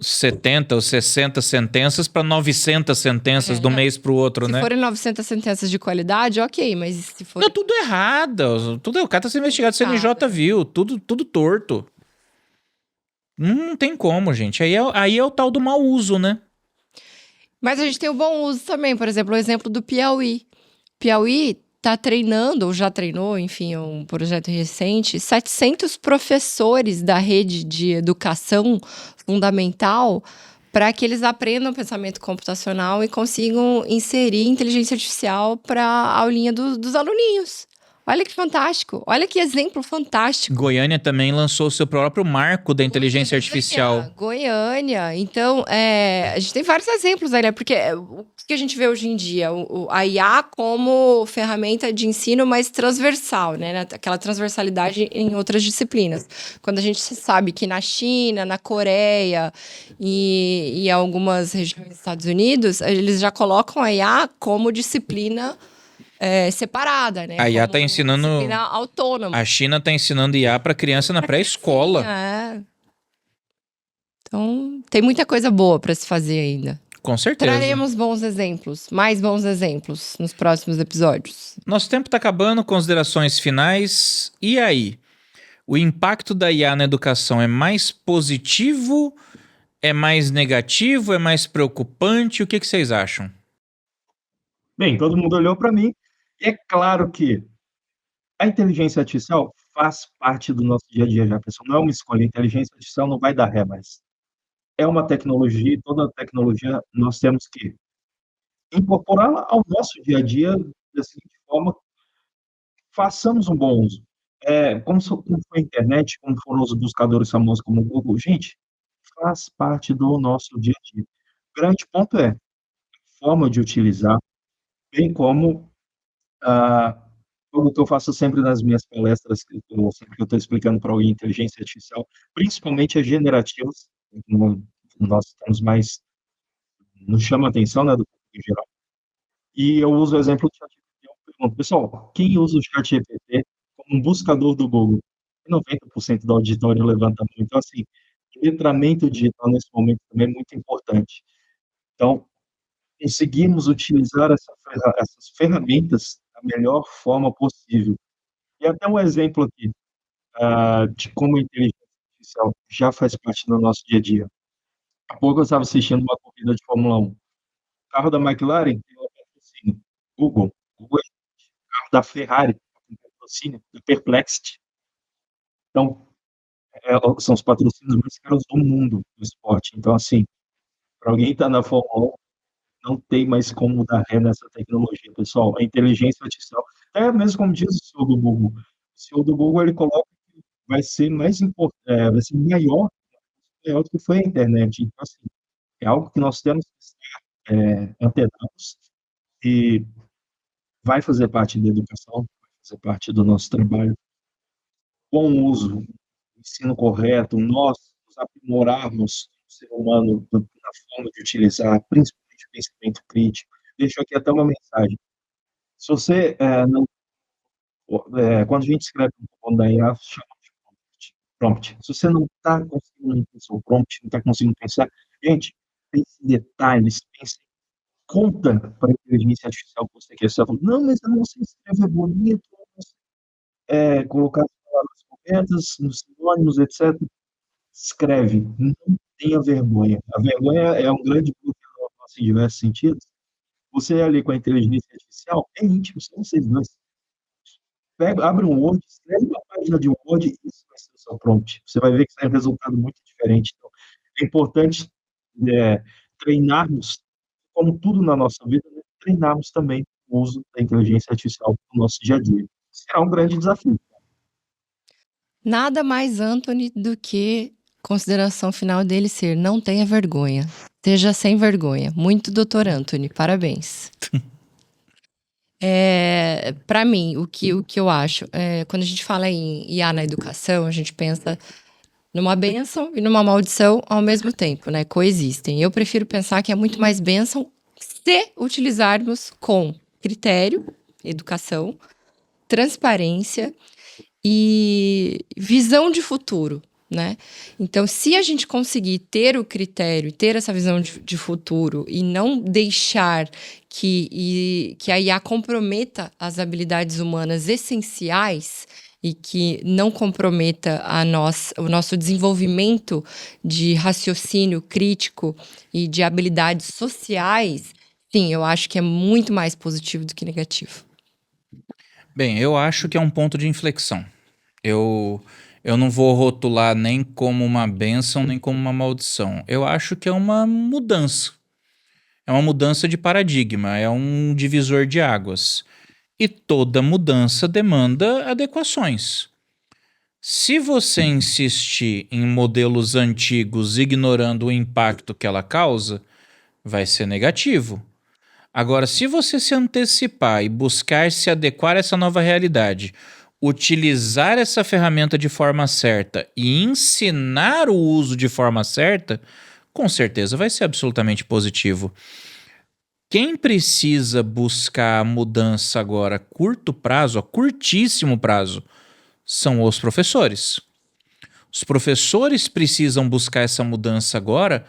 70 ou 60 sentenças para 900 sentenças de um mês pro outro, se né? forem 900 sentenças de qualidade, ok, mas se for... Não, tudo errado. O cara tá sendo investigado, CNJ viu, tudo torto. Não tem como, gente. Aí é o tal do mau uso, né? Mas a gente tem o bom uso também, por exemplo, o exemplo do Piauí. Piauí tá treinando, ou já treinou, enfim, é um projeto recente, 700 professores da rede de educação fundamental para que eles aprendam pensamento computacional e consigam inserir inteligência artificial para a aulinha dos aluninhos. Olha que fantástico, olha que exemplo fantástico. Goiânia também lançou seu próprio marco da inteligência artificial. Goiânia. Então, a gente tem vários exemplos aí, né? Porque o que a gente vê hoje em dia? A IA como ferramenta de ensino mais transversal, né? Aquela transversalidade em outras disciplinas. Quando a gente sabe que na China, na Coreia e em algumas regiões dos Estados Unidos, eles já colocam a IA como disciplina separada, né? A IA como tá ensinando... disciplina autônoma. A China tá ensinando IA para criança na pré-escola. Então, tem muita coisa boa para se fazer ainda. Com certeza. Traremos bons exemplos, mais bons exemplos nos próximos episódios. Nosso tempo tá acabando, considerações finais. E aí? O impacto da IA na educação é mais positivo? É mais negativo? É mais preocupante? O que vocês acham? Bem, todo mundo olhou para mim. E é claro que a inteligência artificial faz parte do nosso dia a dia já, pessoal. Não é uma escolha. A inteligência artificial não vai dar ré, mas é uma tecnologia e toda tecnologia nós temos que incorporá-la ao nosso dia a dia da seguinte forma: façamos um bom uso. Como foi a internet, como foram os buscadores famosos como o Google, gente, faz parte do nosso dia a dia. O grande ponto é a forma de utilizar, bem como algo que eu faço sempre nas minhas palestras, sempre que eu estou explicando para alguém inteligência artificial, principalmente as generativas, nós estamos mais, nos chama a atenção, né, do público em geral. E eu uso o exemplo do ChatGPT. Eu pergunto, pessoal, quem usa o ChatGPT como um buscador do Google? 90% do auditório levanta a mão. Então, assim, letramento digital nesse momento também é muito importante. Então, conseguimos utilizar essas ferramentas da melhor forma possível. E até um exemplo aqui, de como a inteligência artificial já faz parte do nosso dia a dia. Há pouco eu estava assistindo uma corrida de Fórmula 1. O carro da McLaren tem um patrocínio, Google. Google é o carro da Ferrari, tem patrocínio, da Perplexity. Então, são os patrocínios mais caros do mundo do esporte. Então, assim, para alguém estar na Fórmula 1, não tem mais como dar ré nessa tecnologia, pessoal. A inteligência artificial, mesmo como diz o CEO do Google. O CEO do Google, ele coloca que vai ser mais importante, vai ser maior do que foi a internet. Então, assim, é algo que nós temos que estar antenados e vai fazer parte da educação, vai fazer parte do nosso trabalho. Bom uso, ensino correto, nós nos aprimorarmos o ser humano na forma de utilizar, principalmente o pensamento crítico. Deixo aqui até uma mensagem. Se você quando a gente escreve um comando da IA, chama de prompt. Se você não está conseguindo pensar o prompt, não está conseguindo pensar, gente, pense em detalhes, pense, conta para a inteligência artificial que você quer. Você fala, não, mas eu não sei escrever bonito, eu não sei colocar as palavras corretas, nos sinônimos, etc. Escreve, não tenha vergonha. A vergonha é um grande bloqueador nosso em diversos sentidos. Você ali com a inteligência artificial é íntimo, são vocês dois. Abre um Word, escreve uma página de um Word e isso vai ser o seu prompt. Você vai ver que sai um resultado muito diferente. Então, é importante treinarmos, como tudo na nossa vida, né? Treinarmos também o uso da inteligência artificial no nosso dia a dia. Será um grande desafio. Nada mais, Anthony, do que consideração final dele ser: não tenha vergonha. Seja sem vergonha. Muito, doutor Anthony. Parabéns. Para mim, o que eu acho, quando a gente fala em IA na educação, a gente pensa numa bênção e numa maldição ao mesmo tempo, né? Coexistem. Eu prefiro pensar que é muito mais bênção se utilizarmos com critério, educação, transparência e visão de futuro, né? Então, se a gente conseguir ter o critério, ter essa visão de futuro e não deixar que a IA comprometa as habilidades humanas essenciais e que não comprometa o nosso desenvolvimento de raciocínio crítico e de habilidades sociais, sim, eu acho que é muito mais positivo do que negativo. Bem, eu acho que é um ponto de inflexão. Eu não vou rotular nem como uma bênção, nem como uma maldição. Eu acho que é uma mudança. É uma mudança de paradigma, é um divisor de águas. E toda mudança demanda adequações. Se você insistir em modelos antigos ignorando o impacto que ela causa, vai ser negativo. Agora, se você se antecipar e buscar se adequar a essa nova realidade, utilizar essa ferramenta de forma certa e ensinar o uso de forma certa, com certeza vai ser absolutamente positivo. Quem precisa buscar a mudança agora a curto prazo, a curtíssimo prazo, são os professores. Os professores precisam buscar essa mudança agora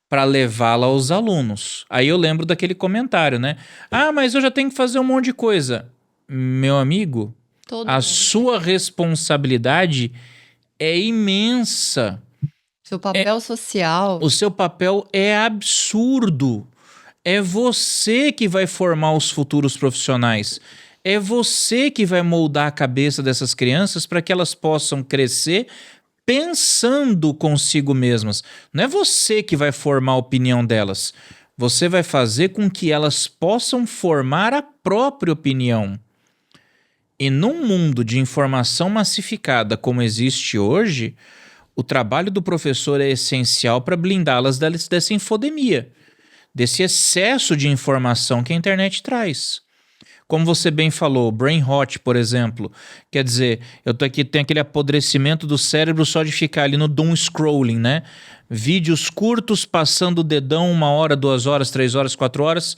para levá-la aos alunos. Aí eu lembro daquele comentário, né? Ah, mas eu já tenho que fazer um monte de coisa. Meu amigo, sua responsabilidade é imensa. Seu papel social. O seu papel é absurdo. É você que vai formar os futuros profissionais. É você que vai moldar a cabeça dessas crianças para que elas possam crescer pensando consigo mesmas. Não é você que vai formar a opinião delas. Você vai fazer com que elas possam formar a própria opinião. E num mundo de informação massificada como existe hoje, o trabalho do professor é essencial para blindá-las dessa infodemia, desse excesso de informação que a internet traz. Como você bem falou, brain rot, por exemplo. Quer dizer, eu tô aqui, tem aquele apodrecimento do cérebro só de ficar ali no doom scrolling, né? Vídeos curtos, passando o dedão 1 hora, 2 horas, 3 horas, 4 horas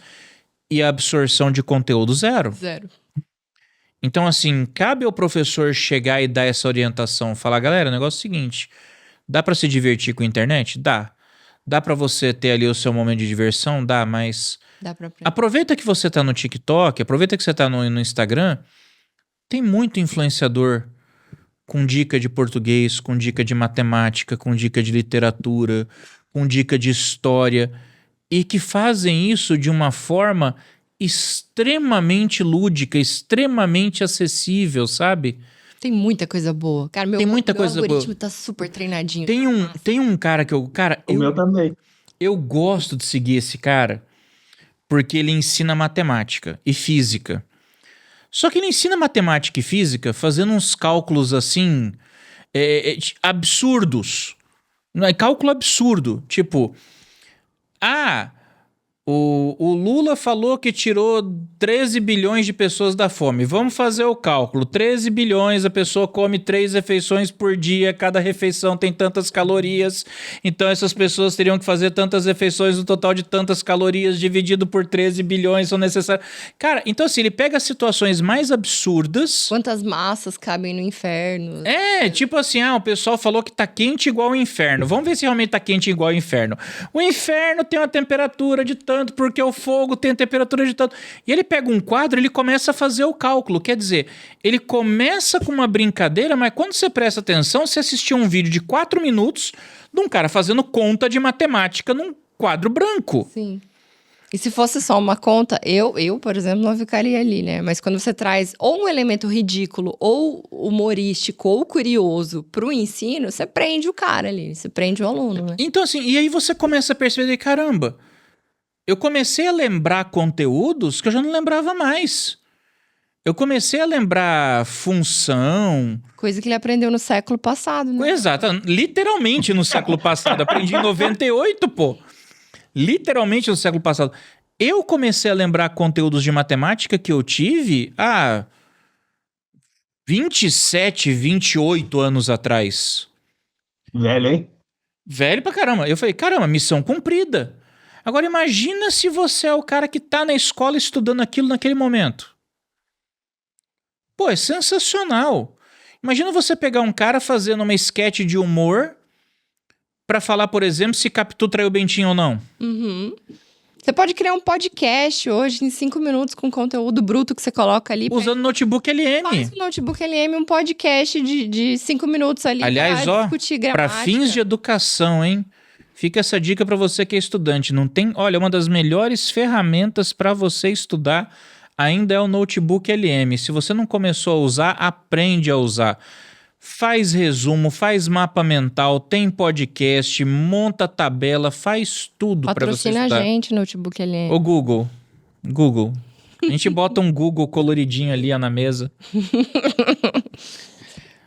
e a absorção de conteúdo zero. Então, assim, cabe ao professor chegar e dar essa orientação, falar, galera, o negócio é o seguinte, dá para se divertir com a internet? Dá. Dá para você ter ali o seu momento de diversão? Dá, mas aproveita que você tá no TikTok, aproveita que você tá no Instagram, tem muito influenciador com dica de português, com dica de matemática, com dica de literatura, com dica de história, e que fazem isso de uma forma extremamente lúdica, extremamente acessível, sabe? Tem muita coisa boa. Cara, meu algoritmo tá super treinadinho. Tem um cara que meu também. Eu gosto de seguir esse cara porque ele ensina matemática e física. Só que ele ensina matemática e física fazendo uns cálculos assim absurdos. Não é cálculo absurdo. Tipo, o Lula falou que tirou 13 bilhões de pessoas da fome. Vamos fazer o cálculo. 13 bilhões, a pessoa come 3 refeições por dia, cada refeição tem tantas calorias. Então essas pessoas teriam que fazer tantas refeições, no total de tantas calorias, dividido por 13 bilhões são necessárias. Cara, então assim, ele pega situações mais absurdas. Quantas massas cabem no inferno? Tipo assim, o pessoal falou que tá quente igual o inferno. Vamos ver se realmente tá quente igual o inferno. O inferno tem uma temperatura de tanto, porque o fogo tem a temperatura de tanto. E ele pega um quadro, ele começa a fazer o cálculo. Quer dizer, ele começa com uma brincadeira, mas quando você presta atenção, você assistiu um vídeo de 4 minutos de um cara fazendo conta de matemática num quadro branco. Sim. E se fosse só uma conta, eu, por exemplo, não ficaria ali, né? Mas quando você traz ou um elemento ridículo, ou humorístico, ou curioso pro ensino, você prende o cara ali, você prende o aluno, né? Então assim, e aí você começa a perceber, caramba, eu comecei a lembrar conteúdos que eu já não lembrava mais. Eu comecei a lembrar função. Coisa que ele aprendeu no século passado, né? Exato, literalmente no século passado. Aprendi em 98, pô. Literalmente no século passado. Eu comecei a lembrar conteúdos de matemática que eu tive há 27, 28 anos atrás. Velho, hein? Velho pra caramba. Eu falei, caramba, missão cumprida. Agora imagina se você é o cara que tá na escola estudando aquilo naquele momento. Pô, é sensacional. Imagina você pegar um cara fazendo uma sketch de humor pra falar, por exemplo, se Capitu traiu o Bentinho ou não. Uhum. Você pode criar um podcast hoje em 5 minutos com conteúdo bruto que você coloca ali. Usando notebook LM. Faz o notebook LM, um podcast de 5 minutos ali. Aliás, pra ó, discutir para gramática. fins de educação, hein? Fica essa dica pra você que é estudante. Não tem, olha, uma das melhores ferramentas pra você estudar ainda é o notebook LM. Se você não começou a usar, aprende a usar. Faz resumo, faz mapa mental, tem podcast, monta tabela, faz tudo pra você Patrocina estudar. a gente, notebook LM. Ô Google. A gente bota um Google coloridinho ali ó, na mesa.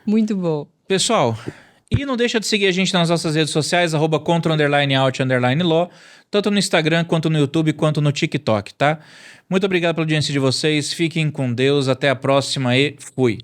Muito bom. Pessoal, e não deixa de seguir a gente nas nossas redes sociais, @contra_out_law, tanto no Instagram, quanto no YouTube, quanto no TikTok, tá? Muito obrigado pela audiência de vocês, fiquem com Deus, até a próxima e fui!